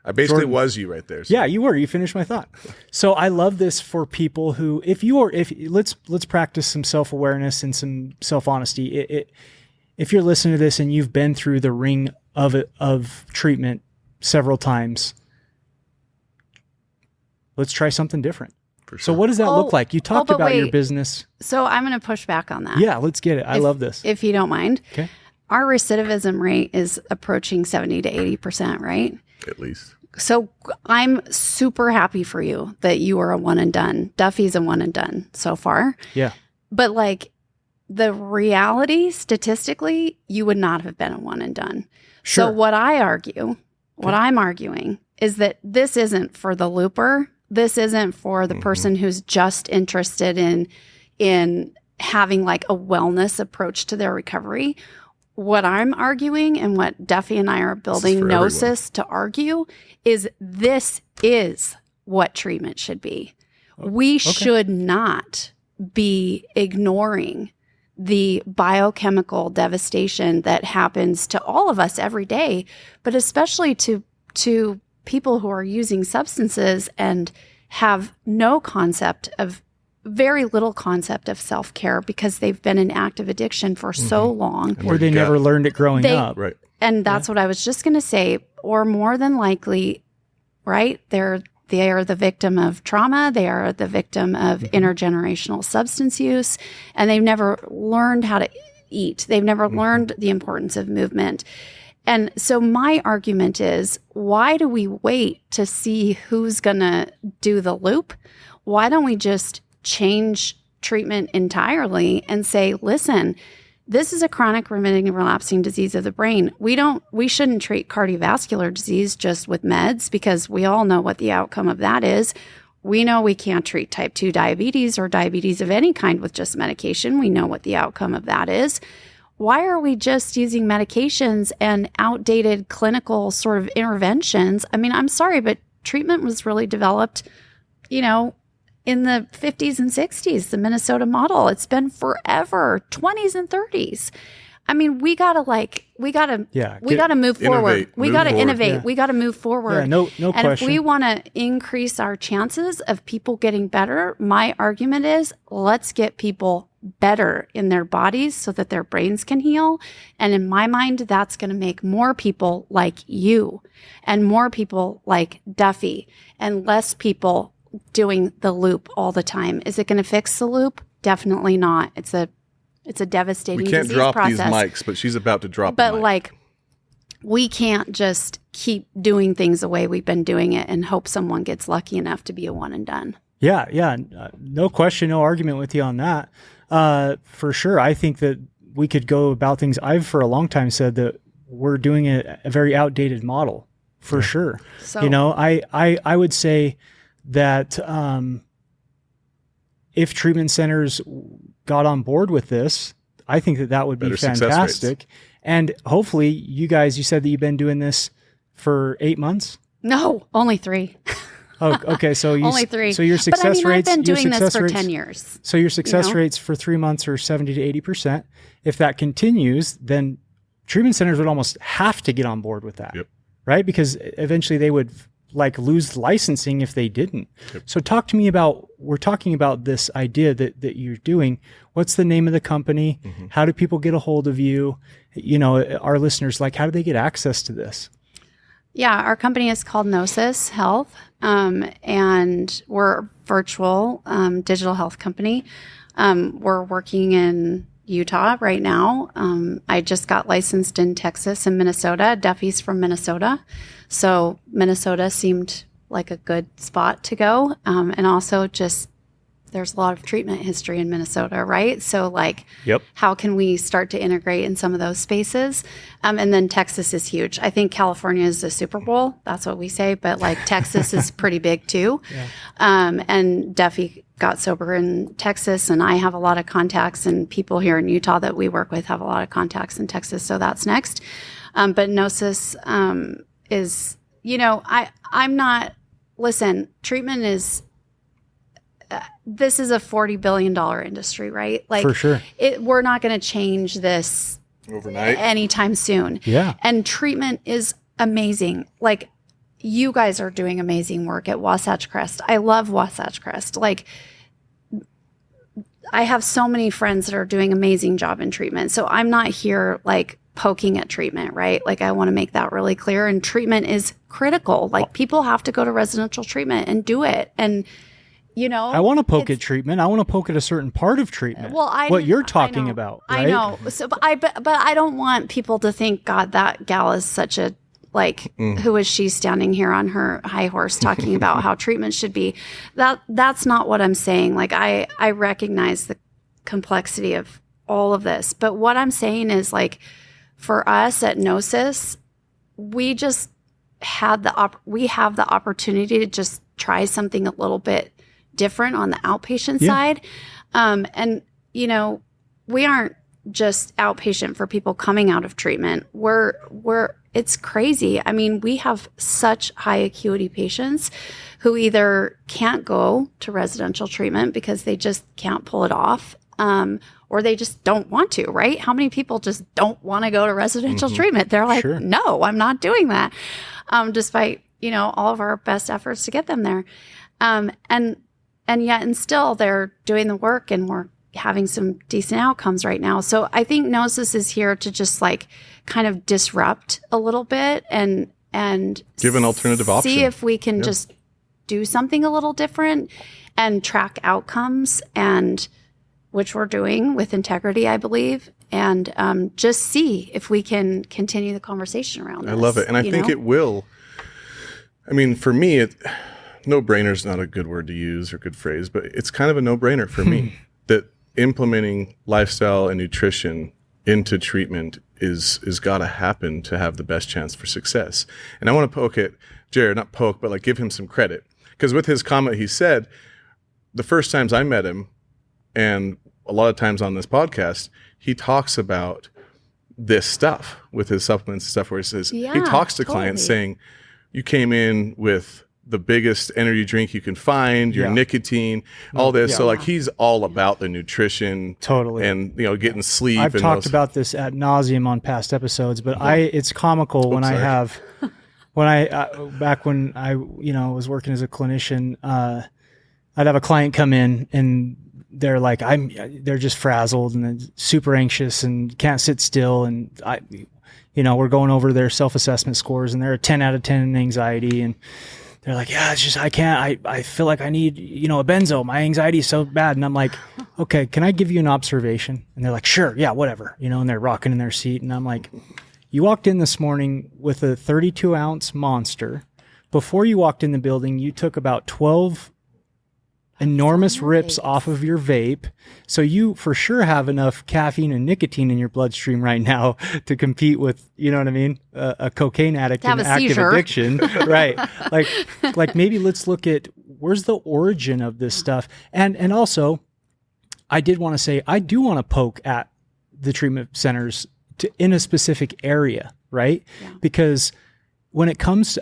I basically Jordan. was you right there. So. Yeah, you were. You finished my thought. So I love this for people who, let's practice some self-awareness and some self-honesty. If you're listening to this and you've been through the ring of treatment several times, let's try something different. For sure. So what does that look like? You talked about your business. So I'm going to push back on that. Yeah, let's get it. I love this. If you don't mind. Okay. Our recidivism rate is approaching 70 to 80%, right? At least. So I'm super happy for you that you are a one and done. Duffy's a one and done so far. Yeah. But the reality, statistically, you would not have been a one and done. Sure. So what I'm arguing is that this isn't for the looper. This isn't for the person who's just interested in having a wellness approach to their recovery. What I'm arguing and what Duffy and I are building Gnosis to argue is this is what treatment should be. We should not be ignoring the biochemical devastation that happens to all of us every day, but especially to people who are using substances and have very little concept of self-care because they've been in active addiction for so long. Or they never learned it growing up. Right. And that's what I was just going to say. Or more than likely, right, they are the victim of trauma. They are the victim of intergenerational substance use. And they've never learned how to eat. They've never learned the importance of movement. And so my argument is, why do we wait to see who's going to do the loop? why don't we just change treatment entirely and say, listen, this is a chronic remitting and relapsing disease of the brain. We shouldn't treat cardiovascular disease just with meds, because we all know what the outcome of that is. We know we can't treat type 2 diabetes or diabetes of any kind with just medication. We know what the outcome of that is. Why are we just using medications and outdated clinical sort of interventions? I mean, I'm sorry, but treatment was really developed, in the 50s and 60s, the Minnesota model. It's been forever, 20s and 30s. I mean, we gotta move forward. We gotta innovate. Yeah. We gotta move forward. Yeah, no and question. if we want to increase our chances of people getting better, my argument is let's get people better in their bodies so that their brains can heal. And in my mind, that's going to make more people like you and more people like Duffy and less people doing the loop all the time. Is it going to fix the loop? Definitely not. It's a devastating We can't disease drop process. these mics, but she's about to drop But the mic. like, we can't just keep doing things the way we've been doing it and hope someone gets lucky enough to be a one and done. Yeah. No question, no argument with you on that. For sure. I think that we could go about things. I've for a long time said that we're doing a very outdated model, for sure. So, I would say that if treatment centers got on board with this, I think that would be Better success fantastic. rates. And hopefully you said that you've been doing this for 8 months. no, only 3. Oh, okay. So Only 3. So your success but I mean, rates. I've been your doing this success for rates, 10 years. So your success rates for 3 months are 70 to 80%. If that continues, then treatment centers would almost have to get on board with that, Yep. right? Because eventually they would lose licensing if they didn't. Yep. So talk to me about, we're talking about this idea that you're doing. What's the name of the company? Mm-hmm. How do people get a hold of you? Our listeners, how do they get access to this? Yeah, our company is called Gnosis Health, and we're a virtual digital health company. We're working in Utah right now. I just got licensed in Texas and Minnesota. Duffy's from Minnesota. So Minnesota seemed like a good spot to go. And also just there's a lot of treatment history in Minnesota, right? So Yep. how can we start to integrate in some of those spaces? And then Texas is huge. I think California is the Super Bowl. That's what we say. But Texas is pretty big too. Yeah. And Duffy got sober in Texas, and I have a lot of contacts, and people here in Utah that we work with have a lot of contacts in Texas. So that's next. But Gnosis is, I'm not, listen, treatment is, this is a $40 billion industry, right? For sure. We're not going to change this Overnight. anytime soon. Yeah. And treatment is amazing. You guys are doing amazing work at Wasatch Crest. I love Wasatch Crest. I have so many friends that are doing amazing job in treatment. So I'm not here poking at treatment, right? I want to make that really clear. And treatment is critical. People have to go to residential treatment and do it. And I want to poke at treatment. I want to poke at a certain part of treatment. Well, what you're talking about, right? I know. So, but I don't want people to think, God, that gal is such a who is she standing here on her high horse talking about how treatment should be? That's not what I'm saying. I recognize the complexity of all of this, but what I'm saying is for us at Gnosis, we just had we have the opportunity to just try something a little bit different on the outpatient side. And, we aren't just outpatient for people coming out of treatment. It's crazy. I mean, we have such high acuity patients who either can't go to residential treatment because they just can't pull it off, or they just don't want to, right? How many people just don't want to go to residential treatment? They're like, Sure. No, I'm not doing that. Despite, all of our best efforts to get them there. And yet, and still they're doing the work, and we're having some decent outcomes right now. So I think Gnosis is here to just kind of disrupt a little bit and Give an alternative option. See if we can just do something a little different and track outcomes, and which we're doing with integrity, I believe, and just see if we can continue the conversation around this. I love it. And I think it will. I mean, for me, no-brainer is not a good word to use or good phrase, but it's kind of a no-brainer for me that implementing lifestyle and nutrition into treatment is got to happen to have the best chance for success. And I want to poke at Jared, not poke, but like give him some credit. Because with his comment, he said, the first times I met him, and a lot of times on this podcast, he talks about this stuff with his supplements and stuff where he says, he talks to clients saying, you came in with the biggest energy drink you can find, your nicotine, all this. So like he's all about the nutrition, and getting sleep. I've talked about this ad nauseum on past episodes, but it's comical when back when I was working as a clinician, I'd have a client come in and they're like, they're just frazzled and super anxious and can't sit still, and we're going over their self-assessment scores, and they're a 10 out of 10 in anxiety, and they're like, yeah, it's just, I feel like I need, a benzo. My anxiety is so bad. And I'm like, okay, can I give you an observation? And they're like, sure. Yeah, whatever. And they're rocking in their seat. And I'm like, you walked in this morning with a 32-ounce Monster. Before you walked in the building, you took about 12 enormous rips off of your vape. So you for sure have enough caffeine and nicotine in your bloodstream right now to compete with, a cocaine addict in active addiction. Right. Like maybe let's look at where's the origin of this stuff. And also I did want to say, I do want to poke at the treatment centers in a specific area, right? Yeah. Because when it comes to,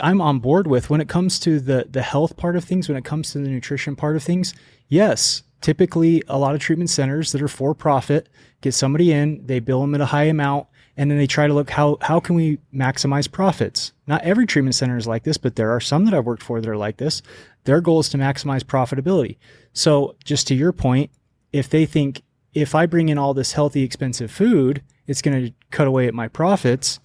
when it comes to the health part of things, when it comes to the nutrition part of things, yes, typically a lot of treatment centers that are for profit get somebody in, they bill them at a high amount, and then they try to look how can we maximize profits. Not every treatment center is like this, but there are some that I've worked for that are like this. Their goal is to maximize profitability. So just to your point, if they think if I bring in all this healthy, expensive food, it's going to cut away at my profits.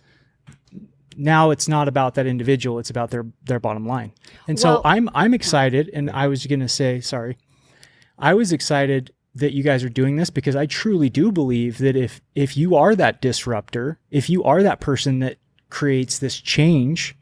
Now it's not about that individual, it's about their bottom line. And so I'm excited, and I was going to say, I was excited that you guys are doing this because I truly do believe that if you are that disruptor, if you are that person that creates this change,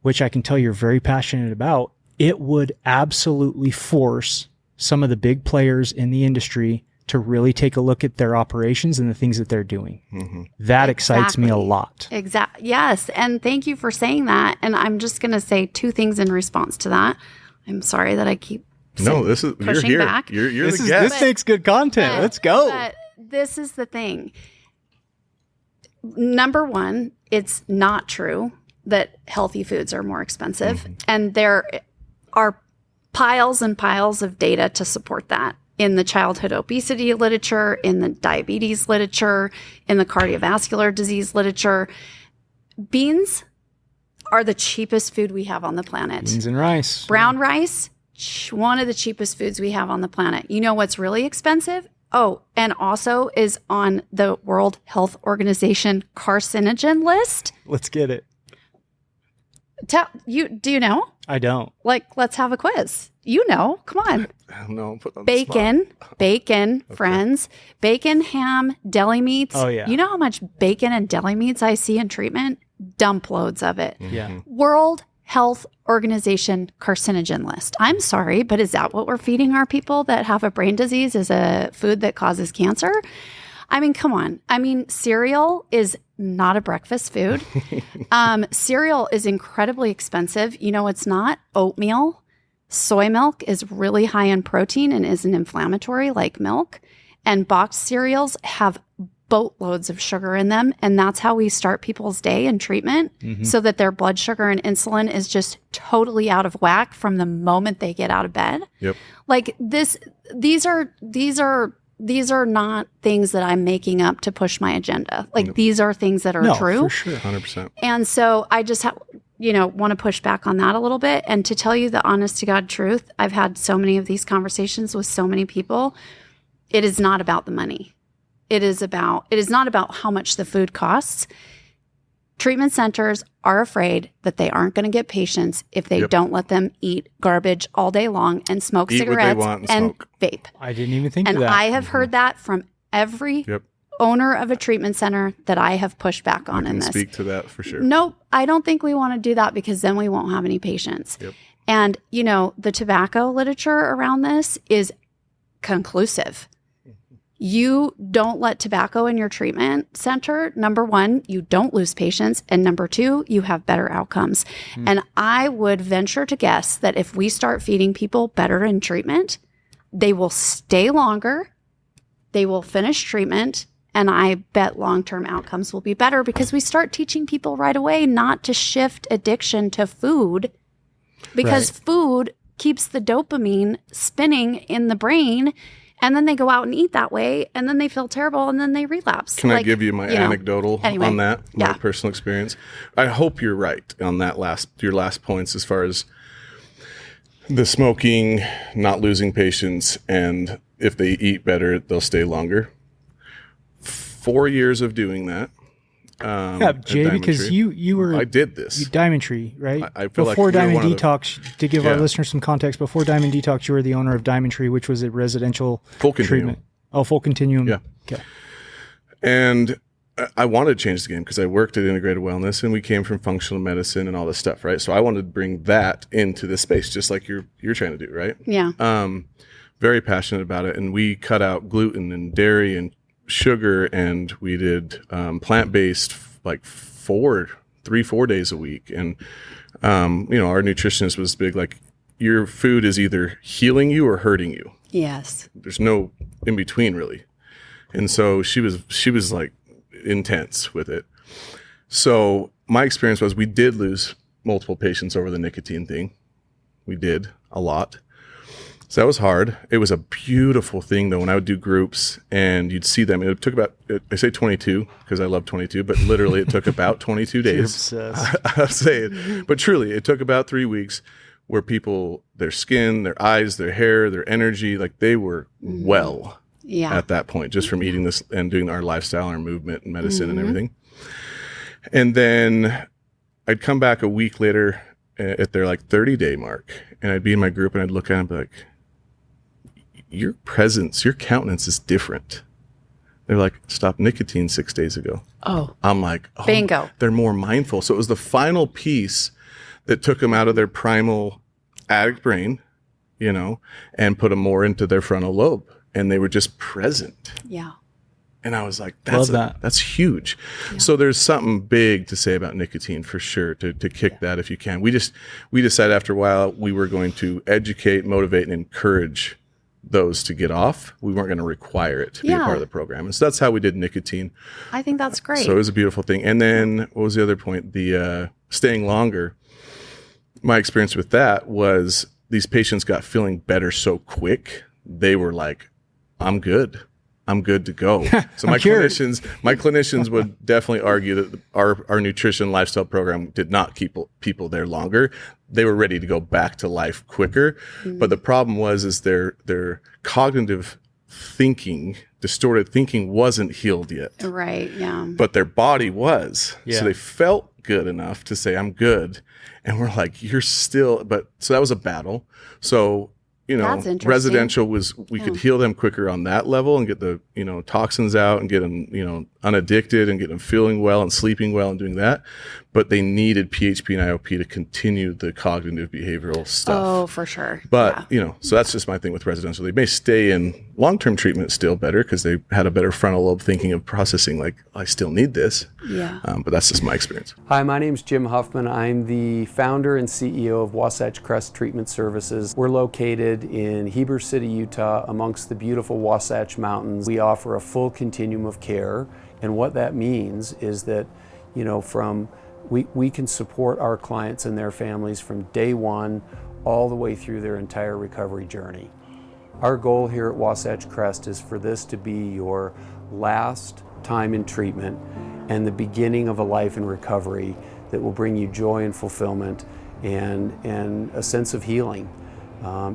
which I can tell you're very passionate about, it would absolutely force some of the big players in the industry to really take a look at their operations and the things that they're doing. Mm-hmm. That excites me a lot. Exactly. Yes. And thank you for saying that. And I'm just going to say two things in response to that. I'm sorry that I keep you're here. Back. You're the guest. This makes good content. Let's go. But this is the thing. Number one, it's not true that healthy foods are more expensive. Mm-hmm. And there are piles and piles of data to support that. In the childhood obesity literature, in the diabetes literature, in the cardiovascular disease literature, beans are the cheapest food we have on the planet. Beans and rice. Brown rice, one of the cheapest foods we have on the planet. You know what's really expensive? Oh, and also is on the World Health Organization carcinogen list. Let's get it. Do you know? I don't. Let's have a quiz. Come on. No, put on bacon, friends, bacon, ham, deli meats. Oh, yeah. You know how much bacon and deli meats I see in treatment? Dump loads of it. Mm-hmm. Yeah. World Health Organization carcinogen list. I'm sorry, but is that what we're feeding our people that have a brain disease as a food that causes cancer? I mean, come on. I mean, cereal is not a breakfast food. Cereal is incredibly expensive. You know, it's not oatmeal. Soy milk is really high in protein and isn't inflammatory like milk. And boxed cereals have boatloads of sugar in them. And that's how we start people's day in treatment, so that their blood sugar and insulin is just totally out of whack from the moment they get out of bed. Yep. Like these are not things that I'm making up to push my agenda. These are things that are true. For sure. 100%. And so I just want to push back on that a little bit. And to tell you the honest to God truth, I've had so many of these conversations with so many people. It is not about the money. It is not about how much the food costs. Treatment centers are afraid that they aren't going to get patients if they don't let them eat garbage all day long and smoke cigarettes and vape. I didn't even think of that. And I have heard that from every owner of a treatment center that I have pushed back on in this. Speak to that for sure. Nope, I don't think we want to do that because then we won't have any patients. Yep. And, the tobacco literature around this is conclusive. You don't let tobacco in your treatment center. Number one, you don't lose patients. And number two, you have better outcomes. And I would venture to guess that if we start feeding people better in treatment, they will stay longer, they will finish treatment, and I bet long-term outcomes will be better because we start teaching people right away not to shift addiction to food, because food keeps the dopamine spinning in the brain. And then they go out and eat that way, and then they feel terrible, and then they relapse. Can I give you my anecdotal on that, my Yeah. personal experience? I hope you're right on that your last points as far as the smoking, not losing patients, and if they eat better, they'll stay longer. 4 years of doing that. Jay, because you were... I did this. Diamond Tree, right? I feel before like Diamond Detox, to give our listeners some context, before Diamond Detox, you were the owner of Diamond Tree, which was a residential full treatment. Continuum. Oh, full continuum. Yeah. Okay. And I wanted to change the game because I worked at Integrated Wellness and we came from functional medicine and all this stuff, right? So I wanted to bring that into this space, just like you're trying to do, right? Yeah. Very passionate about it. And we cut out gluten and dairy and sugar, and we did plant-based like 4 days a week. And our nutritionist was big, like, your food is either healing you or hurting you. Yes. There's no in between, really. And so she was like intense with it. So my experience was we did lose multiple patients over the nicotine thing. We did a lot. So that was hard. It was a beautiful thing, though, when I would do groups and you'd see them. It took about, I say 22 because I love 22, but literally it took about 22 days. I'll say it. But truly, it took about 3 weeks where people, their skin, their eyes, their hair, their energy, like they were well at that point, just from eating this and doing our lifestyle, our movement and medicine and everything. And then I'd come back a week later at their like 30-day mark, and I'd be in my group and I'd look at them and be like, your presence, your countenance is different. They're like, stop nicotine 6 days ago. Oh. I'm like, oh, bingo. They're more mindful. So it was the final piece that took them out of their primal addict brain, and put them more into their frontal lobe. And they were just present. Yeah. And I was like, that's huge. Yeah. So there's something big to say about nicotine for sure, to kick that if you can. We decided after a while we were going to educate, motivate, and encourage those to get off. We weren't going to require it to be a part of the program. And so that's how we did nicotine. I think that's great. So it was a beautiful thing. And then what was the other point? The staying longer. My experience with that was these patients got feeling better so quick. They were like, I'm good to go. So my clinicians would definitely argue that our nutrition lifestyle program did not keep people there longer. They were ready to go back to life quicker. But the problem was their cognitive thinking, distorted thinking wasn't healed yet. Right. Yeah. But their body was. Yeah. So they felt good enough to say, I'm good. And we're like, you're still, so that was a battle. So, residential was, we could heal them quicker on that level and get the, toxins out and get them, unaddicted and get them feeling well and sleeping well and doing that. But they needed PHP and IOP to continue the cognitive behavioral stuff. Oh, for sure. But, so that's just my thing with residential. They may stay in long-term treatment still better because they had a better frontal lobe thinking of processing, like, I still need this. Yeah. But that's just my experience. Hi, my name's Jim Huffman. I'm the founder and CEO of Wasatch Crest Treatment Services. We're located in Heber City, Utah, amongst the beautiful Wasatch Mountains. We offer a full continuum of care. And what that means is that, we can support our clients and their families from day one all the way through their entire recovery journey. Our goal here at Wasatch Crest is for this to be your last time in treatment and the beginning of a life in recovery that will bring you joy and fulfillment and a sense of healing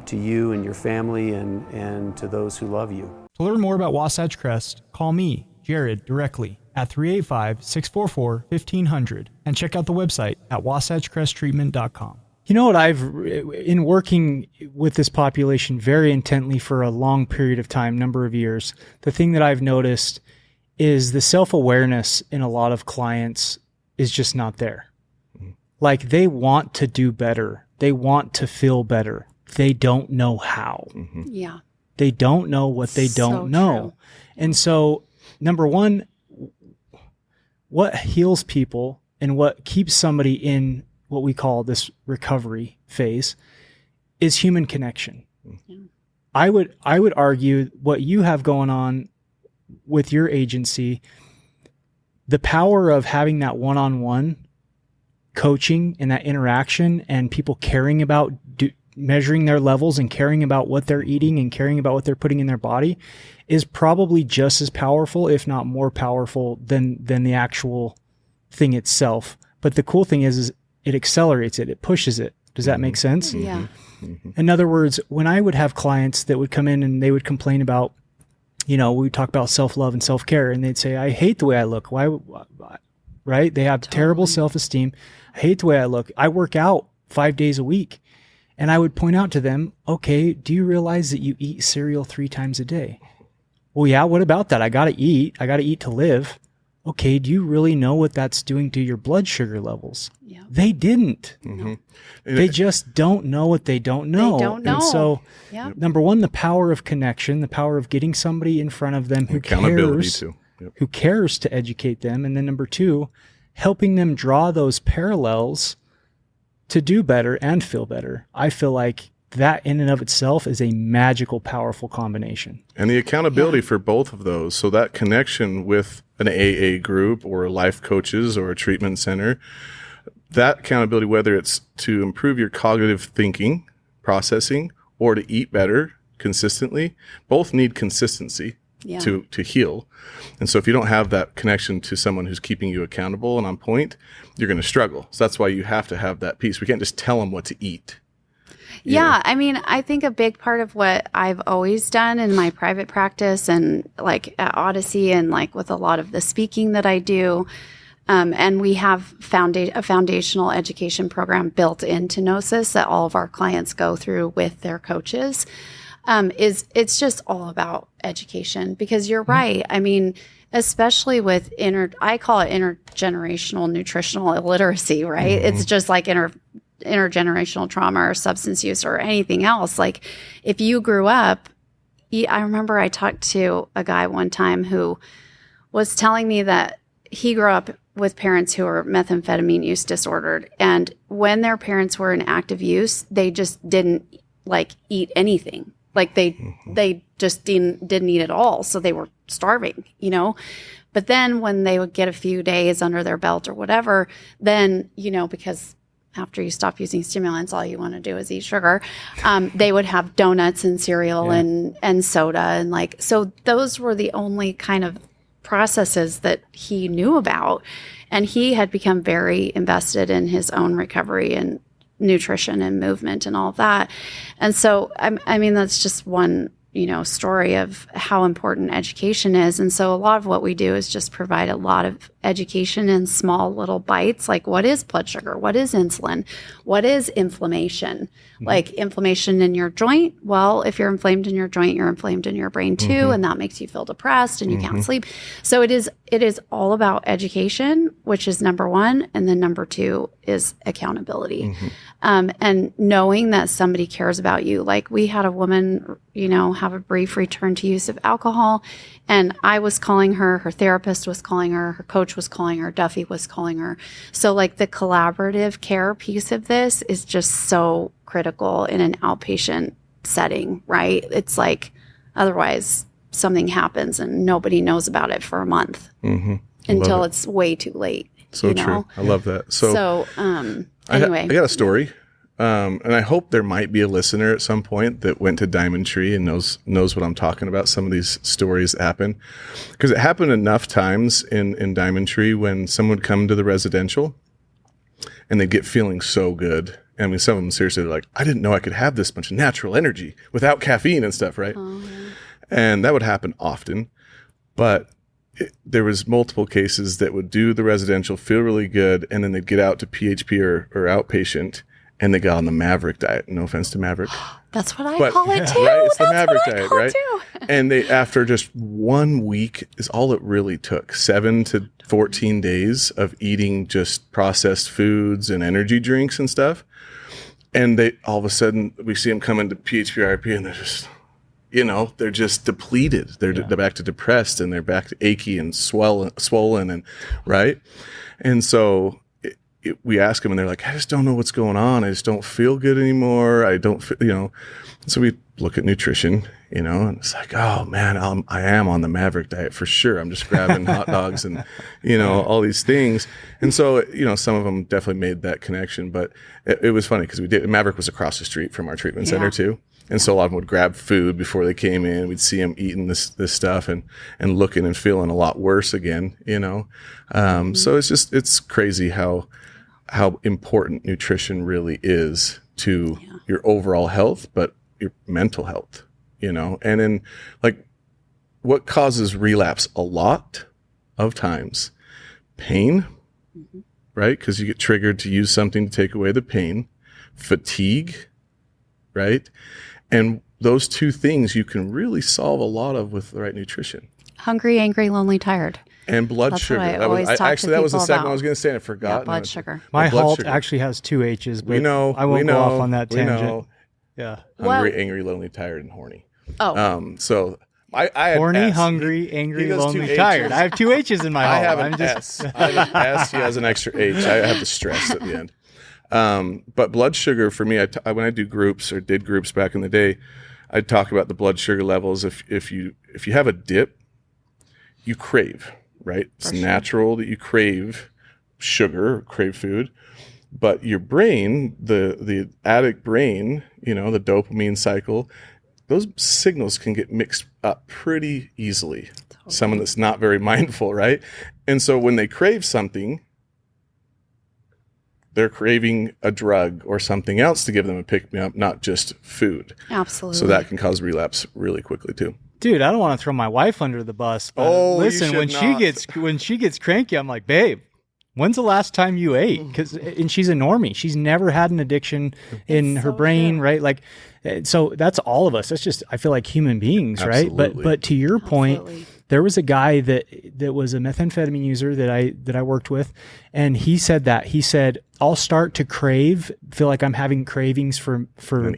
to you and your family and to those who love you. To learn more about Wasatch Crest, call me, Jared, directly at 385-644-1500 and check out the website at wasatchcresttreatment.com. You know what, in working with this population very intently for a long period of time, number of years, the thing that I've noticed is the self-awareness in a lot of clients is just not there. Like, they want to do better. They want to feel better. They don't know how. Yeah. They don't know what they don't know. True. And so, number one, what heals people and what keeps somebody in what we call this recovery phase is human connection. Yeah. I would argue what you have going on with your agency, the power of having that one-on-one coaching and that interaction and people caring about measuring their levels and caring about what they're eating and caring about what they're putting in their body is probably just as powerful, if not more powerful than the actual thing itself. But the cool thing is it accelerates it. It pushes it. Does that make sense? Yeah. In other words, when I would have clients that would come in and they would complain about, we would talk about self-love and self-care, and they'd say, I hate the way I look. Why? Right? They have terrible self-esteem. I hate the way I look. I work out 5 days a week. And I would point out to them, okay, do you realize that you eat cereal 3 times a day? Well, yeah, what about that? I got to eat. I got to eat to live. Okay, do you really know what that's doing to your blood sugar levels? Yeah. They didn't. They just don't know what they don't know. They don't know. And so, Yeah. number one, the power of connection, the power of getting somebody in front of them who Accountability cares, too. Yep. who cares to educate them. And then number two, helping them draw those parallels to do better and feel better. I feel like that in and of itself is a magical, powerful combination. And the accountability for both of those. So that connection with an AA group or life coaches or a treatment center, that accountability, whether it's to improve your cognitive thinking, processing, or to eat better consistently, both need consistency to heal. And so if you don't have that connection to someone who's keeping you accountable and on point, you're going to struggle. So that's why you have to have that piece. We can't just tell them what to eat. Yeah. I mean, I think a big part of what I've always done in my private practice and like at Odyssey and like with a lot of the speaking that I do, and we have a foundational education program built into Gnosis that all of our clients go through with their coaches, it's just all about education because you're right. I mean, especially with I call it intergenerational nutritional illiteracy, right? It's just like intergenerational trauma or substance use or anything else. Like if you grew up, I remember I talked to a guy one time who was telling me that he grew up with parents who were methamphetamine use disordered. And when their parents were in active use, they just didn't like eat anything. Like they just didn't eat at all. So they were starving, But then when they would get a few days under their belt or whatever, then, because after you stop using stimulants, all you want to do is eat sugar. They would have donuts and cereal and soda. And so those were the only kind of processes that he knew about. And he had become very invested in his own recovery and nutrition and movement and all of that. And so, I mean, that's just one, story of how important education is. And so a lot of what we do is just provide a lot of education in small little bites, like what is blood sugar? What is insulin? What is inflammation? Like inflammation in your joint. Well, if you're inflamed in your joint, you're inflamed in your brain too. And that makes you feel depressed and you can't sleep. So it is all about education, which is number one. And then number two is accountability. And knowing that somebody cares about you. Like we had a woman, have a brief return to use of alcohol. And I was calling her therapist was calling her coach was calling her, Duffy was calling her. So like the collaborative care piece of this is just so critical in an outpatient setting, right? It's like, otherwise something happens and nobody knows about it for a month until it's way too late. So true. I love that. So anyway. I got a story. And I hope there might be a listener at some point that went to Diamond Tree and knows what I'm talking about. Some of these stories happen because it happened enough times in Diamond Tree when someone would come to the residential and they'd get feeling so good. I mean, some of them seriously are like, I didn't know I could have this much natural energy without caffeine and stuff, right? And that would happen often. But there was multiple cases that would do the residential, feel really good, and then they'd get out to PHP or outpatient, and they got on the Maverick diet. No offense to Maverick. That's what I call it too. Right? It's the That's Maverick what I diet, call right? it too. And they, after just 1 week, is all it really took. 7 to 14 days of eating just processed foods and energy drinks and stuff. And they, all of a sudden, we see them come into PHP-RP and they're just, they're just depleted. They're back to depressed, and they're back to achy and swollen, and right. And so we ask them, and they're like, I just don't know what's going on. I just don't feel good anymore. I don't feel, So we look at nutrition, and it's like, oh man, I am on the Maverick diet for sure. I'm just grabbing hot dogs and, all these things. And so, some of them definitely made that connection, but it was funny because Maverick was across the street from our treatment center too. And so a lot of them would grab food before they came in. We'd see them eating this stuff and looking and feeling a lot worse again, So it's crazy how important nutrition really is to your overall health, but your mental health, and then like what causes relapse a lot of times, pain, right? Because you get triggered to use something to take away the pain, fatigue, right? And those two things you can really solve a lot of with the right nutrition. Hungry, angry, lonely, tired. And blood That's sugar. What I always talk to that was the people second about. one I was going to say, and I forgot. Yeah, blood sugar. My blood halt sugar. actually has 2 H's, but I we won't know, go off on that tangent. know. Yeah. Hungry, angry, lonely, tired, and horny. Oh. So I had Horny, S. hungry, angry, he does lonely, 2 tired. H's. I have 2 H's in my I halt. have I'm an just S. I have an S. He has an extra H. I have the stress at the end. But blood sugar for me, when I do groups or did groups back in the day, I'd talk about the blood sugar levels. If you have a dip, you crave, right? It's natural that you crave sugar, crave food. But your brain, the addict brain, the dopamine cycle, those signals can get mixed up pretty easily. Totally. Someone that's not very mindful, right? And so when they crave something, they're craving a drug or something else to give them a pick-me-up, not just food. Absolutely. So that can cause relapse really quickly too. Dude, I don't want to throw my wife under the bus, but listen, when she gets cranky, I'm like, babe, when's the last time you ate? And she's a normie. She's never had an addiction in her brain, right? Like, so that's all of us. That's just, I feel like human beings, Absolutely. right? But to your point, there was a guy that was a methamphetamine user that I worked with, and he said, I'll start to feel like I'm having cravings for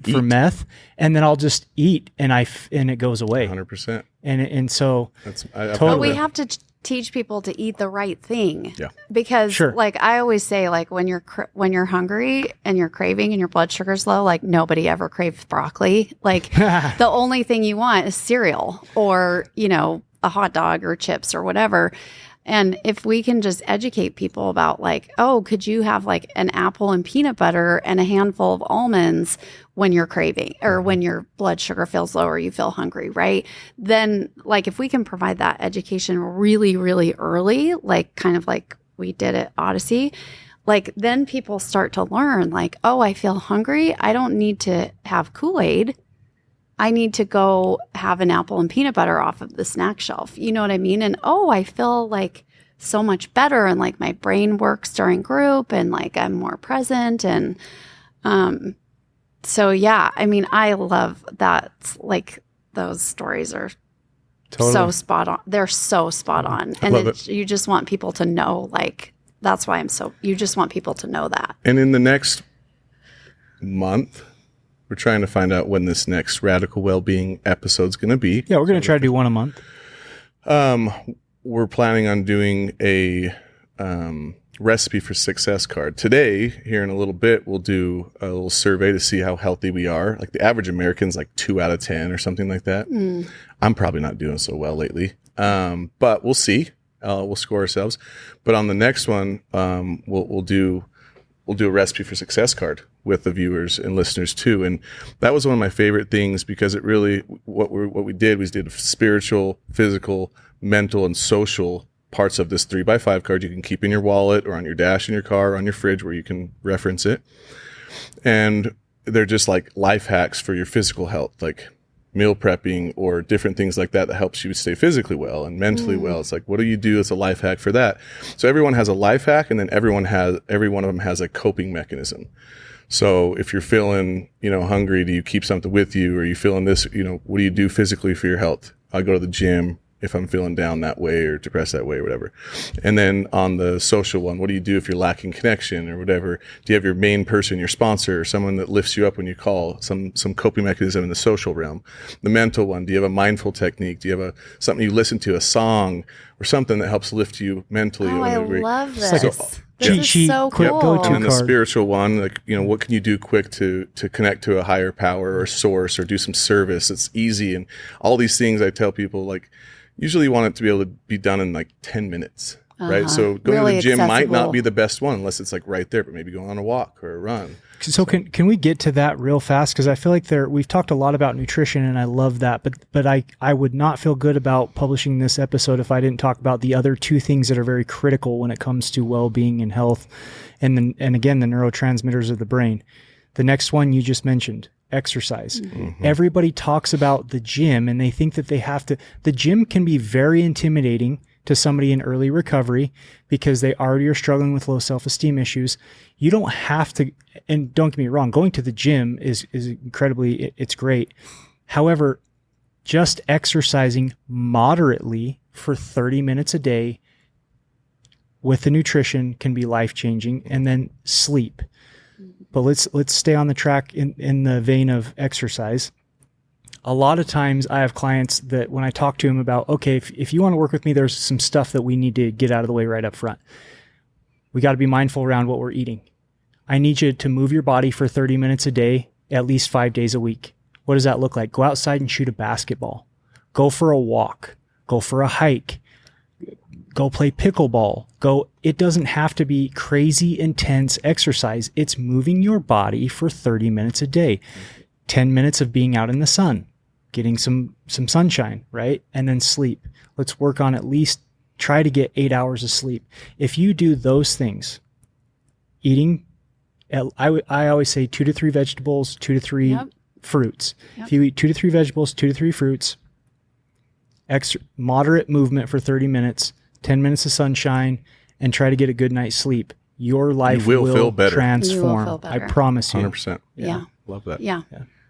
meth, and then I'll just eat, and it goes away. 100%. And so totally. But we have to teach people to eat the right thing. Yeah. Because like I always say, like when you're hungry and you're craving and your blood sugar's low, like nobody ever craves broccoli. Like the only thing you want is cereal or, a hot dog or chips or whatever. And if we can just educate people about like, oh, could you have like an apple and peanut butter and a handful of almonds when you're craving or when your blood sugar feels low or you feel hungry, right? Then like if we can provide that education really, really early, like kind of like we did at Odyssey, like then people start to learn like, oh, I feel hungry. I don't need to have Kool-Aid. I need to go have an apple and peanut butter off of the snack shelf. You know what I mean? And I feel like so much better and like my brain works during group and like I'm more present. And so, yeah, I mean, I love that. Like those stories are so spot on. They're so spot on. And you just want people to know, like, that's why you just want people to know that. And in the next month, we're trying to find out when this next Radical Wellbeing episode's going to be. Yeah, we're going to try to do one a month. We're planning on doing a recipe for success card. Today, here in a little bit, we'll do a little survey to see how healthy we are. Like the average American's like 2 out of 10 or something like that. I'm probably not doing so well lately. But we'll see. We'll score ourselves. But on the next one, we'll do a recipe for success card with the viewers and listeners too. And that was one of my favorite things because it really, what we did a spiritual, physical, mental, and social parts of this 3x5 card you can keep in your wallet or on your dash in your car or on your fridge where you can reference it. And they're just like life hacks for your physical health, like meal prepping or different things like that helps you stay physically well and mentally well. It's like, what do you do as a life hack for that? So everyone has a life hack, and then every one of them has a coping mechanism. So if you're feeling, hungry, do you keep something with you? Or are you feeling this, what do you do physically for your health? I go to the gym, if I'm feeling down that way or depressed that way or whatever. And then on the social one, what do you do if you're lacking connection or whatever? Do you have your main person, your sponsor, or someone that lifts you up when you call, some coping mechanism in the social realm? The mental one, do you have a mindful technique? Do you have something you listen to, a song or something that helps lift you mentally? Oh, I love this. Like this cheat is sheet, so quick cool. go-to And then the card. spiritual one, like, what can you do quick to connect to a higher power or source or do some service? It's easy. And all these things I tell people, like, usually you want it to be able to be done in like 10 minutes, right? So going Really to the gym might accessible. not be the best one unless it's like right there, but maybe going on a walk or a run. So can we get to that real fast? Because I feel like we've talked a lot about nutrition, and I love that. But I would not feel good about publishing this episode if I didn't talk about the other two things that are very critical when it comes to well-being and health, and again the neurotransmitters of the brain. The next one you just mentioned, exercise. Mm-hmm. Everybody talks about the gym, and they think that they have to. The gym can be very intimidating to somebody in early recovery because they already are struggling with low self-esteem issues. You don't have to, and don't get me wrong, going to the gym is incredibly, it's great. However, just exercising moderately for 30 minutes a day with the nutrition can be life-changing. And then sleep. But let's stay on the track in the vein of exercise. A lot of times I have clients that when I talk to them about, okay, if you want to work with me, there's some stuff that we need to get out of the way right up front. We got to be mindful around what we're eating. I need you to move your body for 30 minutes a day, at least 5 days a week. What does that look like? Go outside and shoot a basketball. Go for a walk. Go for a hike. Go play pickleball. It doesn't have to be crazy intense exercise. It's moving your body for 30 minutes a day. 10 minutes of being out in the sun, getting some sunshine, right? And then sleep. Let's work on at least try to get 8 hours of sleep. If you do those things, eating, I always say 2 to 3 vegetables, 2 to 3 fruits. Yep. If you eat 2 to 3 vegetables, 2 to 3 fruits, moderate movement for 30 minutes, 10 minutes of sunshine, and try to get a good night's sleep, your life will feel better. Transform. You will feel better. I promise you. 100%. Yeah. Love that. Yeah.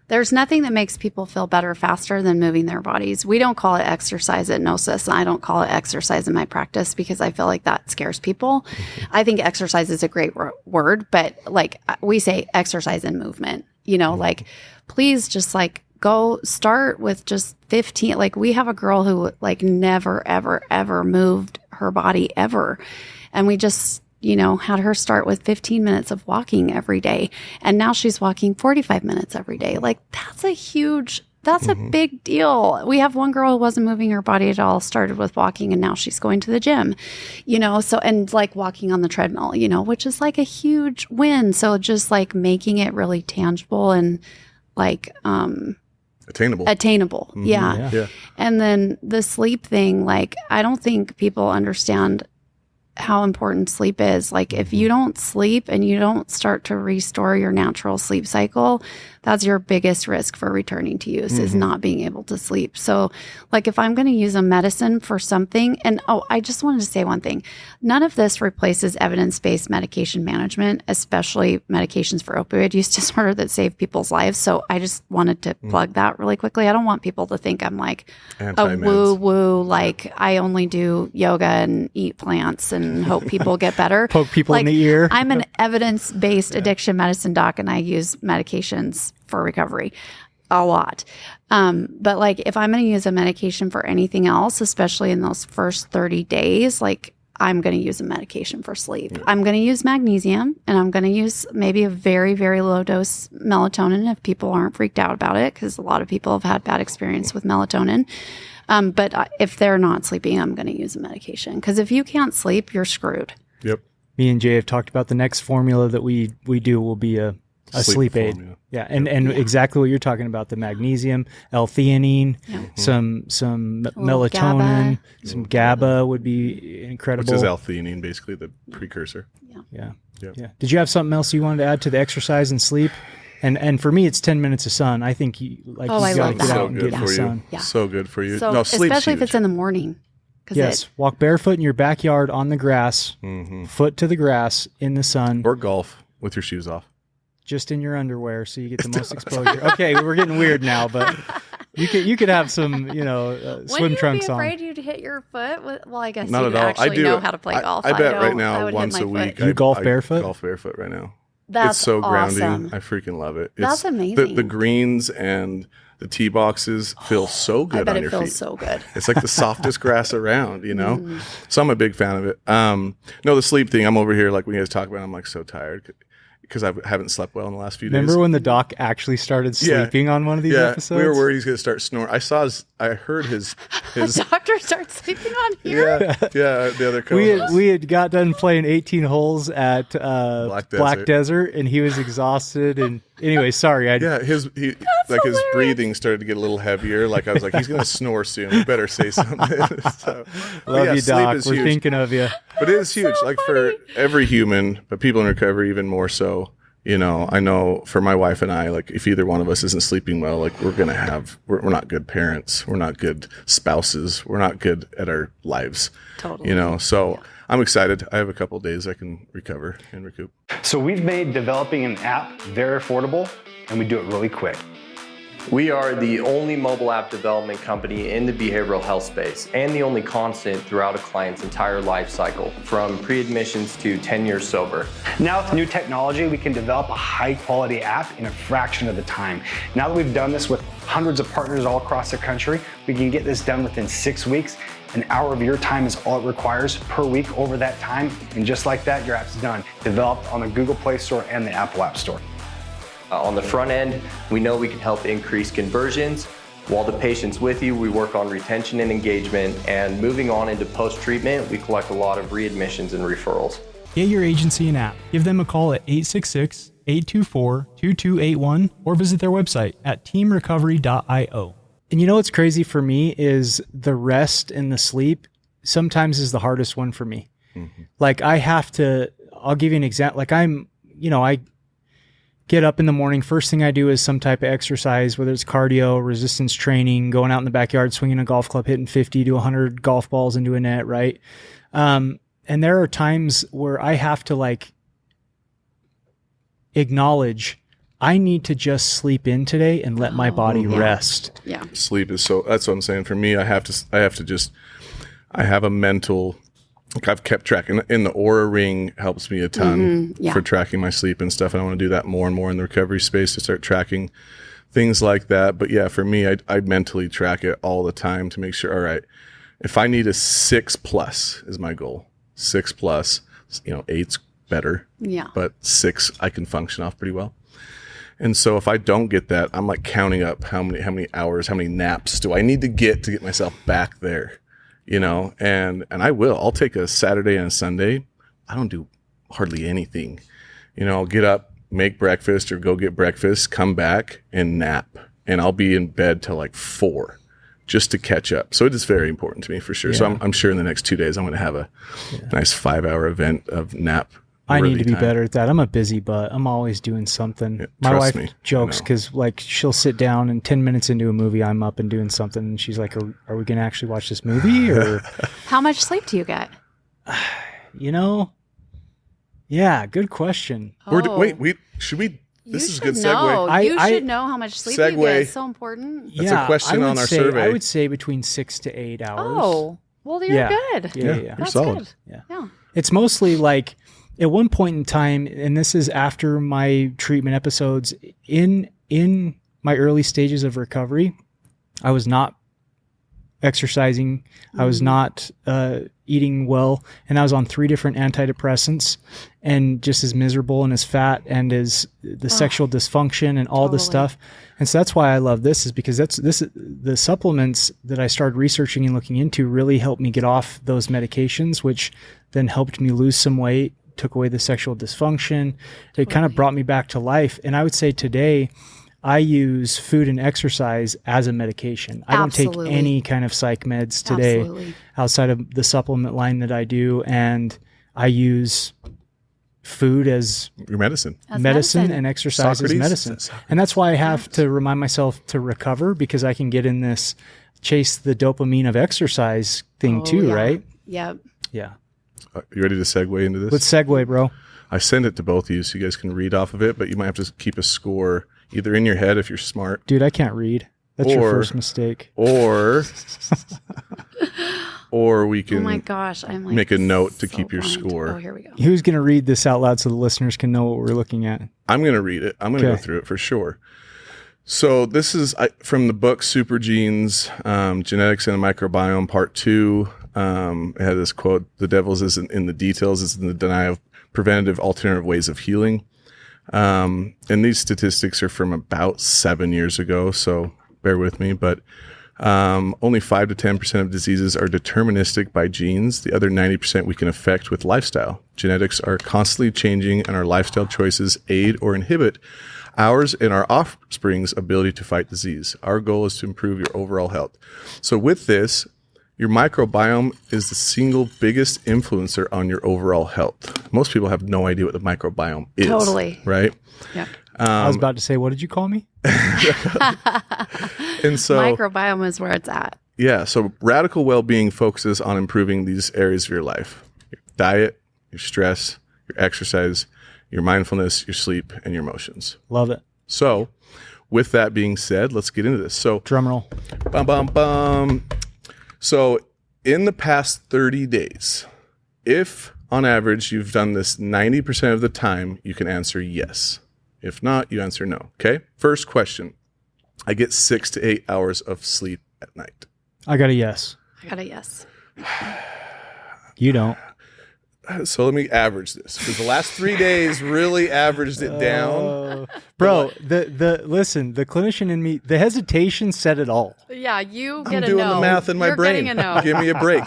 There's nothing that makes people feel better faster than moving their bodies. We don't call it exercise at Gnosis. I don't call it exercise in my practice because I feel like that scares people. Mm-hmm. I think exercise is a great word, but like we say exercise and movement, like please just like go start with just 15. Like we have a girl who like never, ever, ever moved her body ever. And we just had her start with 15 minutes of walking every day. And now she's walking 45 minutes every day. Like that's a big deal. We have one girl who wasn't moving her body at all, started with walking, and now she's going to the gym, and like walking on the treadmill, which is like a huge win. So just like making it really tangible and like, Attainable. Mm-hmm. Yeah. And then the sleep thing, like, I don't think people understand how important sleep is. Like if you don't sleep and you don't start to restore your natural sleep cycle, that's your biggest risk for returning to use is not being able to sleep. So like if I'm going to use a medicine for something, and I just wanted to say one thing. None of this replaces evidence-based medication management, especially medications for opioid use disorder that save people's lives. So I just wanted to plug that really quickly. I don't want people to think I'm like a woo-woo, like I only do yoga and eat plants and hope people get better. Poke people in the ear. I'm an evidence-based addiction medicine doc, and I use medications for recovery a lot. But like if I'm going to use a medication for anything else, especially in those first 30 days, like I'm going to use a medication for sleep. I'm going to use magnesium, and I'm going to use maybe a very, very low dose melatonin if people aren't freaked out about it, because a lot of people have had bad experience with melatonin. But if they're not sleeping, I'm going to use a medication, because if you can't sleep, you're screwed. Yep. Me and Jay have talked about the next formula that we do will be a sleep aid. Formula. Yeah. And exactly what you're talking about, the magnesium, L-theanine, some melatonin, GABA. some GABA would be incredible. Which is L-theanine, basically the precursor. Yeah. Yep. Yeah. Did you have something else you wanted to add to the exercise and sleep? And for me, it's 10 minutes of sun. I think you got to get out and get in the sun. Yeah. So good for you. So No, sleep's especially if huge. it's in the morning. Yes. Walk barefoot in your backyard on the grass, foot to the grass in the sun. Or golf with your shoes off. Just in your underwear so you get the most exposure. Okay, we're getting weird now, but You could have some, swim trunks on. Wouldn't you be afraid you'd hit your foot? Well, I guess Not you at all. actually know how to play golf. I bet don't. right now I would once hit a my week. foot. You golf barefoot? I golf barefoot right now. That's it's so grounding. awesome. I freaking love it. That's amazing. The greens and the tee boxes feel so good on your feet. I bet it feels so good. It's like the softest grass around, So I'm a big fan of it. No, the sleep thing, I'm over here, like when you guys talk about it, I'm like so tired because I haven't slept well in the last few days. Remember when the doc actually started sleeping on one of these episodes? We were worried he's going to start snoring. I heard his The doctor starts sleeping on here? the other co-host. We had got done playing 18 holes at Black Desert, and he was exhausted. And anyway, sorry. His breathing started to get a little heavier. Like I was like, he's going to snore soon. We better say something. Love you, Doc. We're thinking of you. But it is huge, like for every human, but people in recovery even more so. I know for my wife and I, like if either one of us isn't sleeping well, like we're not good parents. We're not good spouses. We're not good at our lives. Totally. So I'm excited. I have a couple of days I can recover and recoup. So we've made developing an app very affordable, and we do it really quick. We are the only mobile app development company in the behavioral health space and the only constant throughout a client's entire life cycle, from pre-admissions to 10 years sober. Now with new technology, we can develop a high-quality app in a fraction of the time. Now that we've done this with hundreds of partners all across the country, we can get this done within 6 weeks. An hour of your time is all it requires per week over that time, and just like that, your app's done. Developed on the Google Play Store and the Apple App Store. On the front end, we know we can help increase conversions. While the patient's with you, we work on retention and engagement, and moving on into post-treatment, we collect a lot of readmissions and referrals. Get your agency an app. Give them a call at 866-824-2281 or visit their website at teamrecovery.io. And what's crazy for me is the rest and the sleep sometimes is the hardest one for me. Mm-hmm. Like I'll give you an example. Like I get up in the morning. First thing I do is some type of exercise, whether it's cardio, resistance training, going out in the backyard, swinging a golf club, hitting 50 to 100 golf balls into a net. Right. And there are times where I have to acknowledge I need to just sleep in today and let my body rest. Yeah. Sleep that's what I'm saying. For me, I have a mental, I've kept track, and the Aura Ring helps me a ton for tracking my sleep and stuff. And I want to do that more and more in the recovery space to start tracking things like that. But yeah, for me, I mentally track it all the time to make sure, all right, if I need a 6+ is my goal, 6+, 8's better. Yeah. But 6, I can function off pretty well. And so if I don't get that, I'm like counting up how many hours, how many naps do I need to get myself back there. And I'll take a Saturday and a Sunday. I don't do hardly anything. I'll get up, make breakfast or go get breakfast, come back and nap. And I'll be in bed till 4 just to catch up. So it is very important to me for sure. Yeah. So I'm sure in the next 2 days, I'm going to have a nice 5-hour event of nap. I need to be better at that. I'm a busy butt. I'm always doing something. My wife jokes because she'll sit down and 10 minutes into a movie, I'm up and doing something. And she's like, are we going to actually watch this movie? Or how much sleep do you get? Yeah, good question. Should we? This is a good good segue. You should know how much sleep you get. It's so important. That's a question on our survey. I would say between 6 to 8 hours. Oh, well, you're good. Yeah. You're That's solid. Good. Yeah. It's mostly at one point in time, and this is after my treatment episodes, in my early stages of recovery, I was not exercising. I was not eating well, and I was on 3 different antidepressants, and just as miserable and as fat and as the sexual dysfunction and all this stuff. And so that's why I love this, is because the supplements that I started researching and looking into really helped me get off those medications, which then helped me lose some weight, took away the sexual dysfunction. It kind of brought me back to life. And I would say today I use food and exercise as a medication. I don't take any kind of psych meds today outside of the supplement line that I do. And I use food as your medicine. Medicine and exercise as medicine. And that's why I have to remind myself to recover, because I can get in this chase the dopamine of exercise thing too, right? Yep. Yeah. You ready to segue into this? Let's segue, bro. I send it to both of you so you guys can read off of it, but you might have to keep a score either in your head if you're smart. Dude, I can't read. That's your first mistake. Or we can Oh my gosh, I'm like make a note to so keep your blind. score. Oh, here we go. Who's going to read this out loud so the listeners can know what we're looking at? I'm going to read it. I'm going to go Okay. through it for sure. So this is from the book Super Genes, Genetics and the Microbiome, Part 2. It had this quote, "The devil's isn't in the details, it's in the denial of preventative alternative ways of healing." And these statistics are from about 7 years ago, so bear with me. But only 5 to 10% of diseases are deterministic by genes. The other 90% we can affect with lifestyle. Genetics are constantly changing, and our lifestyle choices aid or inhibit ours and our offspring's ability to fight disease. Our goal is to improve your overall health. So with this, your microbiome is the single biggest influencer on your overall health. Most people have no idea what the microbiome is. Totally. Right? Yeah. I was about to say, what did you call me? And so Microbiome is where it's at. yeah, so radical well-being focuses on improving these areas of your life: your diet, your stress, your exercise, your mindfulness, your sleep, and your emotions. Love it. So with that being said, let's get into this. So Drum roll. bum, bum, bum. So in the past 30 days, if on average you've done this 90% of the time, you can answer yes. If not, you answer no. Okay. First question. I get 6 to 8 hours of sleep at night. I got a yes. I got a yes. You don't. So let me average this, because the last 3 days really averaged it down. Bro, listen, the clinician in me, the hesitation said it all. Yeah, you I'm get a doing no. the math in my You're brain. getting a no. Give me a break.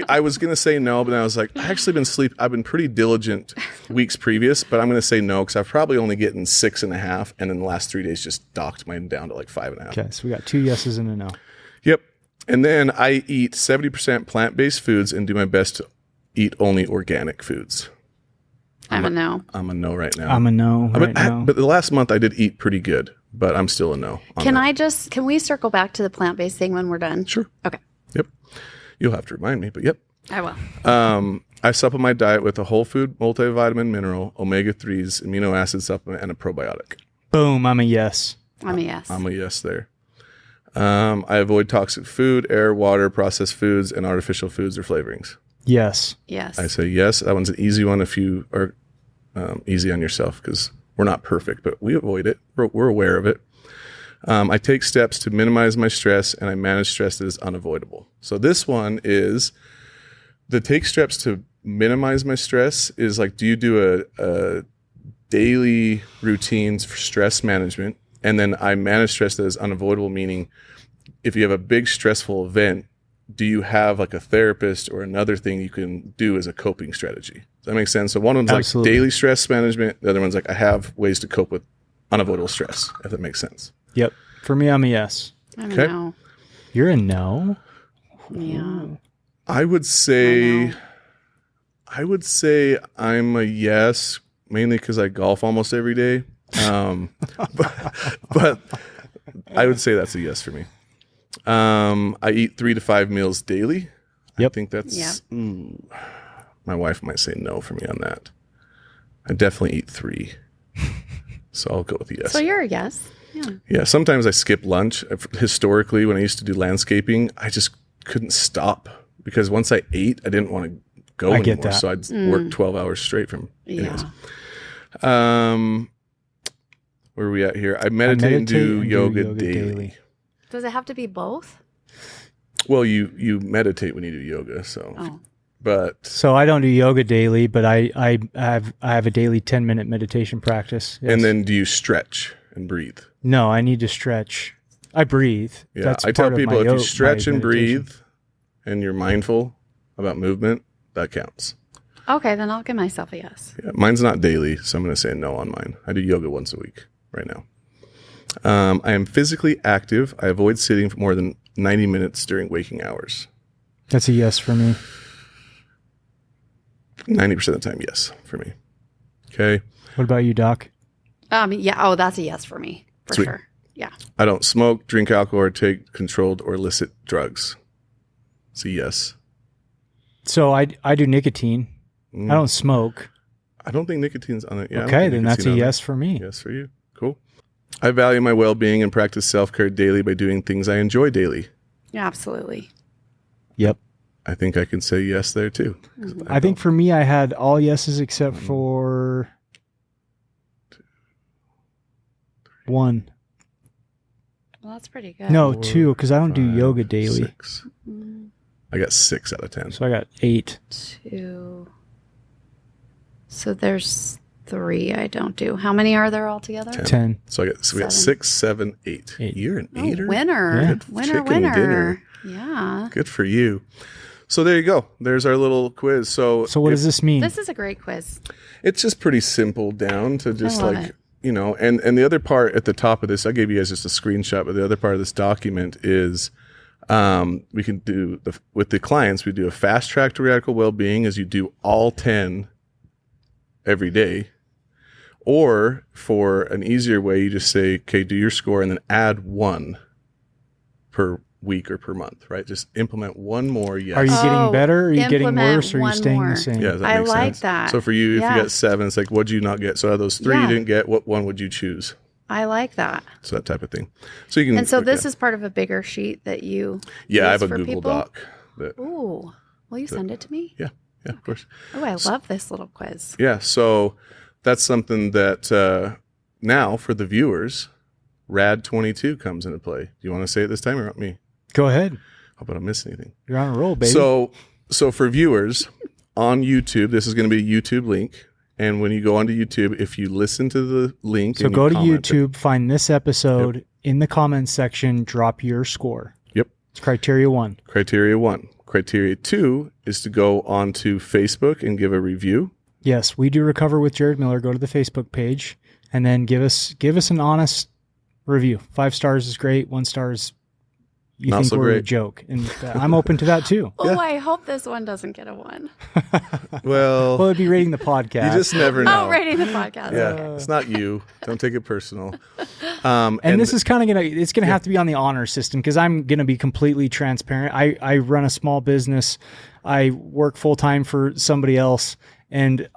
I was going to say no, but then I was like, I've been pretty diligent weeks previous, but I'm going to say no, because I've probably only getting 6.5. And in the last 3 days, just docked mine down to like 5.5. Okay, so we got 2 yeses and a no. Yep. And then I eat 70% plant-based foods and do my best to eat only organic foods. I'm a no. I'm a no right now. I'm a no right now. But the last month I did eat pretty good, but I'm still a no. on that. Can we circle back to the plant-based thing when we're done? Sure. Okay. Yep. You'll have to remind me, but yep. I will. I supplement my diet with a whole food, multivitamin, mineral, omega-3s, amino acid supplement, and a probiotic. Boom, I'm a yes. I'm a yes. I'm a yes there. I avoid toxic food, air, water, processed foods, and artificial foods or flavorings. Yes. Yes. I say yes. That one's an easy one if you are easy on yourself, because we're not perfect, but we avoid it. We're aware of it. I take steps to minimize my stress, and I manage stress that is unavoidable. So this one is the take steps to minimize my stress is like, do you do a daily routines for stress management? And then I manage stress that is unavoidable, meaning if you have a big stressful event, do you have like a therapist or another thing you can do as a coping strategy? Does that make sense? So one of them's Absolutely. like daily stress management. The other one's like, I have ways to cope with unavoidable stress, if that makes sense. Yep. For me, I'm a yes. I'm Okay. a no. You're a no? Yeah. I would say I'm a yes, mainly because I golf almost every day. But I would say that's a yes for me. I eat 3 to 5 meals daily. Yep. I think that's, Yeah. my wife might say no for me on that. I definitely eat 3. So I'll go with a yes. So you're a yes. Yeah. Yeah. Sometimes I skip lunch. Historically, when I used to do landscaping, I just couldn't stop, because once I ate, I didn't want to go I anymore. get that. So I'd work 12 hours straight from. anyways. Yeah. Where are we at here? I meditate and do yoga daily. Does it have to be both? Well, you meditate when you do yoga, so. Oh. But So I don't do yoga daily, but I have a daily 10-minute meditation practice. Yes. and then do you stretch and breathe? No, I need to stretch. I breathe. Yeah, That's I tell part of people my if you my stretch and meditation. breathe, and you're mindful about movement, that counts. Okay, then I'll give myself a yes. Yeah, mine's not daily, so I'm going to say no on mine. I do yoga once a week right now. I am physically active. I avoid sitting for more than 90 minutes during waking hours. That's a yes for me. 90% of the time, yes, for me. Okay. What about you, Doc? Yeah. Oh, that's a yes for me. For Sweet. sure. Yeah. I don't smoke, drink alcohol, or take controlled or illicit drugs. It's a yes. So I do nicotine. I don't smoke. I don't think nicotine's on it. Yeah, I don't Okay, think then that's a nicotine on yes for me. there. Yes for you. Cool. I value my well-being and practice self-care daily by doing things I enjoy daily. Yeah, absolutely. Yep. I think I can say yes there too. I think for me, I had all yeses except for 1. Well, that's pretty good. No, 2, because I don't do yoga daily. 6. I got 6 out of 10. So I got 8. 2. So there's 3 I don't do. How many are there altogether? 10. So we got 7. 6, 7, 8. 8. You're an 8er. Winner. Yeah. Winner, Chicken winner. dinner. Yeah. Good for you. So there you go. There's our little quiz. So So what does this mean? This is a great quiz. it's just pretty simple down to just love like, it. you know, and the other part at the top of this, I gave you guys just a screenshot, but the other part of this document is we can do, with the clients, we do a fast track to radical well-being as you do all 10 every day. Or for an easier way, you just say, okay, do your score and then add 1 per week or per month, right? Just implement 1 more. Yes. Are you getting better? Are you getting implement worse? Or are you 1 staying more. the same? Yeah, does that I make like sense? that. So for you, if Yeah. you got 7, it's like, what'd you not get? So out of those 3 you Yeah. didn't get, what one would you choose? I like that. So that type of thing. So you can. And so look this at- is part of a bigger sheet that you Yeah, I use have a for Google people? Doc. That, Ooh. Will you send it to me? yeah, of course. Oh, I love this little quiz. Yeah, so that's something that now for the viewers, RAD 22 comes into play. Do you want to say it this time or not me? Go ahead. Hope I don't miss anything. You're on a roll, baby. So for viewers on YouTube, this is going to be a YouTube link. And when you go onto YouTube, if you listen to the link, So and go you to comment it- YouTube, find this episode in the comments section, drop your score. Yep. It's criteria 1. Criteria 1. Criteria 2 is to go onto Facebook and give a review. Yes, we do Recover with Jared Miller. Go to the Facebook page and then give us an honest review. 5 stars is great. 1 star is you Not think so we're a great. joke, and I'm open to that too. Oh, I hope this one doesn't get a 1. Well, it'd be rating the podcast. You just never know. Oh, rating the podcast. Yeah, Okay. it's not you. Don't take it personal. And this is kind of it's gonna have to be on the honor system because I'm gonna be completely transparent. I run a small business. I work full time for somebody else, and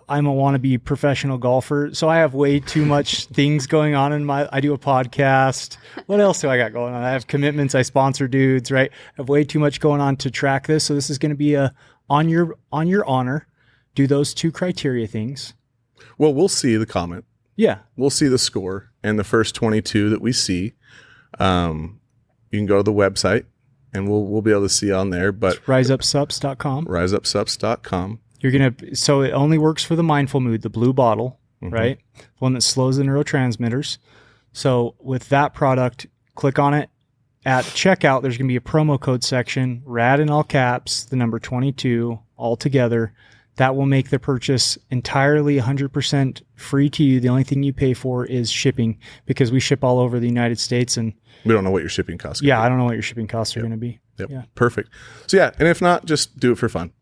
I'm a wannabe professional golfer. So I have way too much things going on I do a podcast. What else do I got going on? I have commitments. I sponsor dudes, right? I have way too much going on to track this. So this is going to be on your honor. Do those 2 criteria things. Well, we'll see the comment. Yeah. We'll see the score and the first 22 that we see. You can go to the website and we'll be able to see on there. But RiseUpSups.com. RiseUpSups.com. You're going to, so it only works for the mindful mood, the blue bottle, right? The one that slows the neurotransmitters. So with that product, click on it. At checkout, there's going to be a promo code section, RAD in all caps, the number 22, all together. That will make the purchase entirely 100% free to you. The only thing you pay for is shipping because we ship all over the United States. And We don't know what your shipping costs are. yeah, I don't know what your shipping costs are going to be. Yep. Yeah. Perfect. So yeah, and if not, just do it for fun.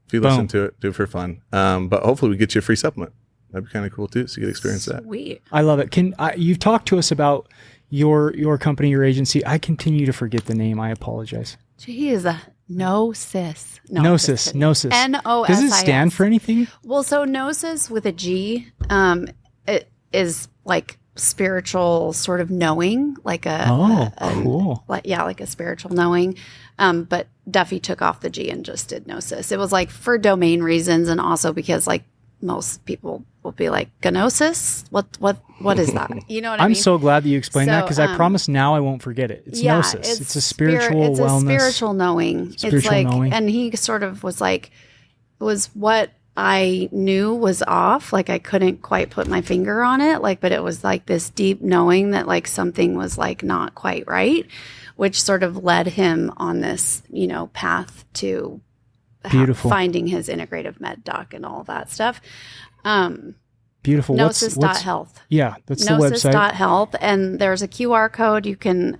If you listen Boom. to it, do it for fun. But hopefully we get you a free supplement. That'd be kind of cool too. So you get to experience that. Sweet. I love it. You've talked to us about your company, your agency. I continue to forget the name. I apologize. Jeez. Gnosis. No, Gnosis. Gnosis. N-O-S-I-S. Does it stand for anything? Well, so Gnosis with a G, it is like spiritual sort of knowing, like Cool. like a spiritual knowing. But Duffy took off the G and just did Gnosis. It was like for domain reasons and also because like most people will be like, Gnosis? What is that? You know what I mean? I'm so glad that you explained that So, because I promise now I won't forget it. It's Gnosis. It's a spiritual it's wellness. a spiritual knowing. Spiritual it's like, knowing. and he sort of was like, it was what I knew was off. Like I couldn't quite put my finger on it. Like, but it was like this deep knowing that like something was like not quite right, which sort of led him on this, path to Beautiful. finding his integrative med doc and all that stuff. Beautiful. Gnosis.health. Yeah, that's the website. Gnosis.health. And there's a QR code. You can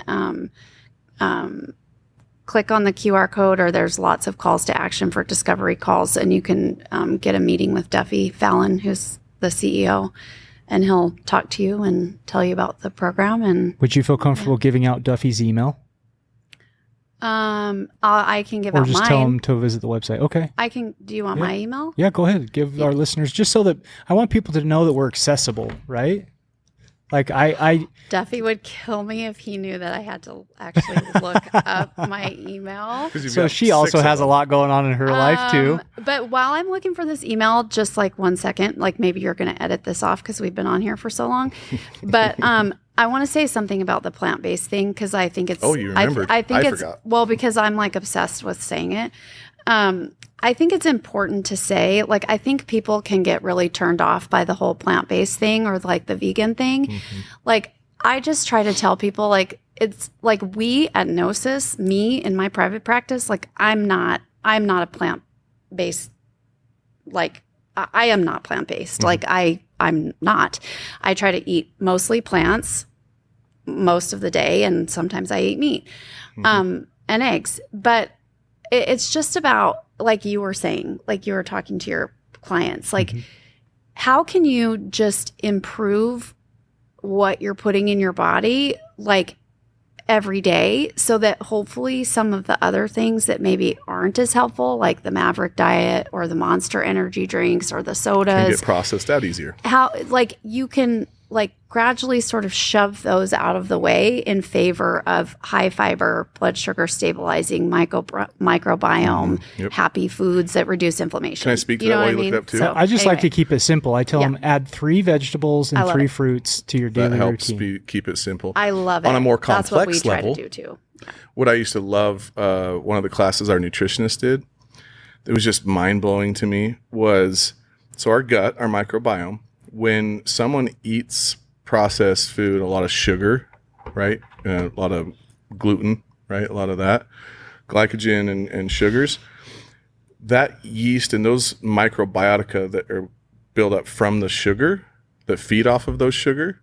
click on the QR code, or there's lots of calls to action for discovery calls. And you can get a meeting with Duffy Fallon, who's the CEO, and he'll talk to you and tell you about the program. And Would you feel comfortable giving out Duffy's email? I can give Or out just mine. tell him to visit the website? Okay. I can. Do you want my email? Yeah, go ahead. Give our listeners, just so that I want people to know that we're accessible, right? Like I Duffy would kill me if he knew that I had to actually look up my email. so she also has a lot going on in her life too. But while I'm looking for this email, just like 1 second, like maybe you're going to edit this off because we've been on here for so long. But I want to say something about the plant-based thing because I think it's. Oh, you remembered? I think it's forgot. well because I'm like obsessed with saying it. I think it's important to say, like, I think people can get really turned off by the whole plant-based thing or like the vegan thing. Mm-hmm. Like, I just try to tell people, like, it's like we at Gnosis, me in my private practice, like, I'm not a plant-based, like, I am not plant-based. Like, I'm not. I try to eat mostly plants most of the day, and sometimes I eat meat and eggs. But it's just about, like you were saying, like you were talking to your clients, like how can you just improve what you're putting in your body, like every day, so that hopefully some of the other things that maybe aren't as helpful, like the Maverick diet or the Monster energy drinks or the sodas, Can get processed out easier. How, like, you can like gradually sort of shove those out of the way in favor of high fiber, blood sugar stabilizing, microbiome, happy foods that reduce inflammation. Can I speak to that while you look it up too? So I just like to keep it simple. I tell them add 3 vegetables and 3 fruits to your daily that helps routine. keep it simple. I love it. On a more That's what we complex try level, to do too. what I used to love, one of the classes our nutritionist did, it was just mind-blowing to me, was so our gut, our microbiome, when someone eats processed food, a lot of sugar, right? A lot of gluten, right? A lot of that, glycogen and sugars, that yeast and those microbiotica that are built up from the sugar that feed off of those sugar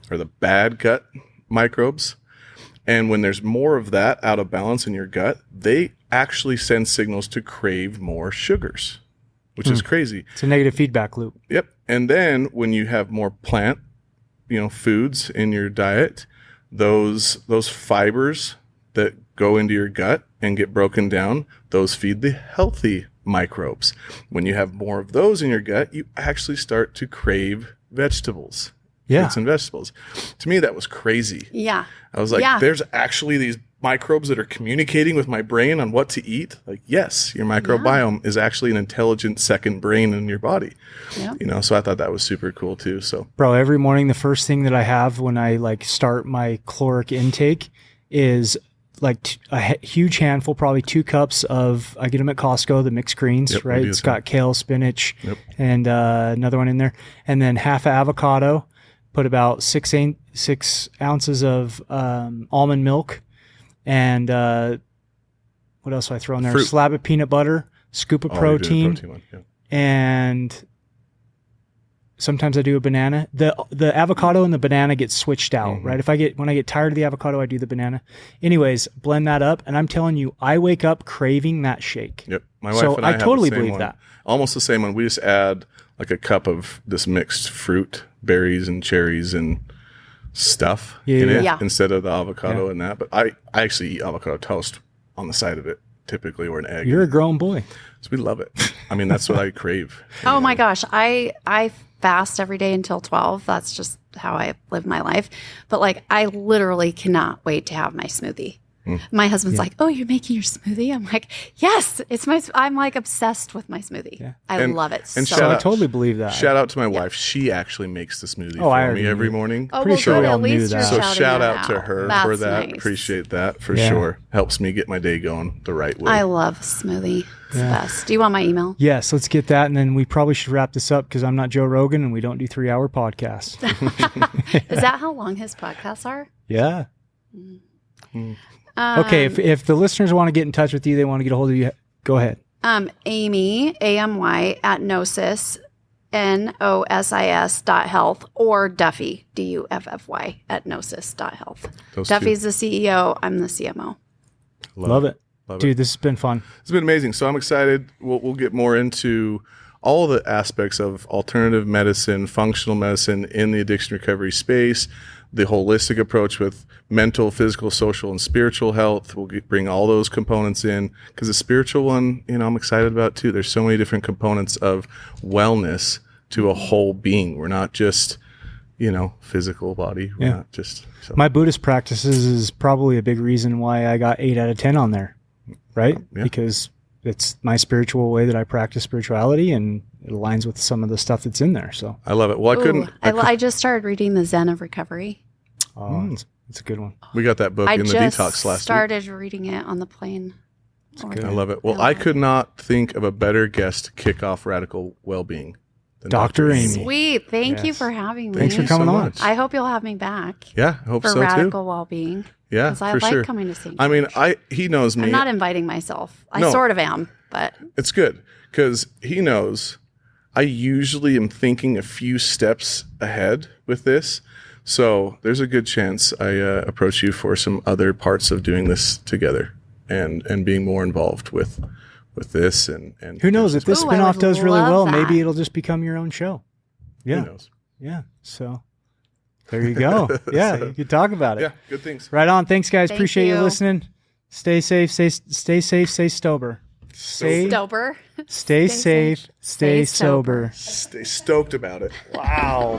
are the bad gut microbes. And when there's more of that out of balance in your gut, they actually send signals to crave more sugars, which is crazy. It's a negative feedback loop. Yep. And then when you have more plant, foods in your diet, those fibers that go into your gut and get broken down, those feed the healthy microbes. When you have more of those in your gut, you actually start to crave vegetables. Yeah. Fruits and vegetables. To me, that was crazy. Yeah. I was like, there's actually these microbes that are communicating with my brain on what to eat. Like, yes, your microbiome is actually an intelligent second brain in your body. Yeah. So I thought that was super cool too. So, bro, every morning, the first thing that I have when I like start my caloric intake is like a huge handful, probably 2 cups of, I get them at Costco, the mixed greens, right? It's got kale, spinach, and another one in there. And then half an avocado, put about 6 ounces of almond milk. And what else do I throw in there? Fruit. Slab of peanut butter, scoop of protein, and sometimes I do a banana. The avocado and the banana get switched out, right? When I get tired of the avocado, I do the banana. Anyways, blend that up, and I'm telling you, I wake up craving that shake. Yep, my wife and I totally have the same believe one. that. Almost the same one. We just add like a cup of this mixed fruit, berries and cherries and stuff in it instead of the avocado and that. But I actually eat avocado toast on the side of it typically, or an egg. You're a grown boy. So we love it. I mean, that's what I crave. Oh my gosh. I fast every day until 12. That's just how I live my life. But like, I literally cannot wait to have my smoothie. My husband's like, "Oh, you're making your smoothie?" I'm like, "Yes, I'm like obsessed with my smoothie. Yeah. I love it so I totally believe that. Shout out to my wife. She actually makes the smoothie for me every morning. Oh, pretty sure we all knew that. So shout out to her for that. Nice. Appreciate that for sure. Helps me get my day going the right way. I love smoothie. It's the best. Do you want my email? Yes, let's get that. And then we probably should wrap this up because I'm not Joe Rogan and we don't do 3-hour podcasts. Is that how long his podcasts are? Yeah. Okay, if the listeners want to get in touch with you, they want to get a hold of you, go ahead. Amy, AMY, at Gnosis, NOSIS.health, or Duffy, DUFFY, at Gnosis.health. Duffy's the CEO. I'm the CMO. Love it. Dude, this has been fun. It's been amazing. So I'm excited. We'll get more into all the aspects of alternative medicine, functional medicine in the addiction recovery space, the holistic approach with mental, physical, social, and spiritual health. We'll bring all those components in because the spiritual one, I'm excited about too. There's so many different components of wellness to a whole being. We're not just, physical body. We're not just so. My Buddhist practices is probably a big reason why I got 8 out of 10 on there, right? Yeah. Because it's my spiritual way that I practice spirituality, and it aligns with some of the stuff that's in there. So I love it. Well, I just started reading the Zen of Recovery. It's a good one. We got that book in the detox last started reading it on the plane. week. I love it. Well, I could not think of a better guest to kick off Radical Wellbeing than Dr. Amy. Sweet. Thank you for having me. Thanks for coming on. much. I hope you'll have me back. Yeah, I hope for so too. Radical Wellbeing. Yeah, because I for like sure. coming to St. I mean, George. he knows me. I'm not inviting myself. I No. sort of am, but It's good because he knows I usually am thinking a few steps ahead with this. So there's a good chance I approach you for some other parts of doing this together and being more involved with this. And Who knows, if this Ooh, I spinoff would does really love well, that. maybe it'll just become your own show. Yeah. Who knows? Yeah. So there you go. Yeah, you could talk about it. Yeah, good things. Right on. Thanks, guys. Thank Appreciate you you. listening. Stay safe. Stay safe. Stay sober. Stober. Stay safe. Stay Stay sober. sober. Stay stoked about it. Wow.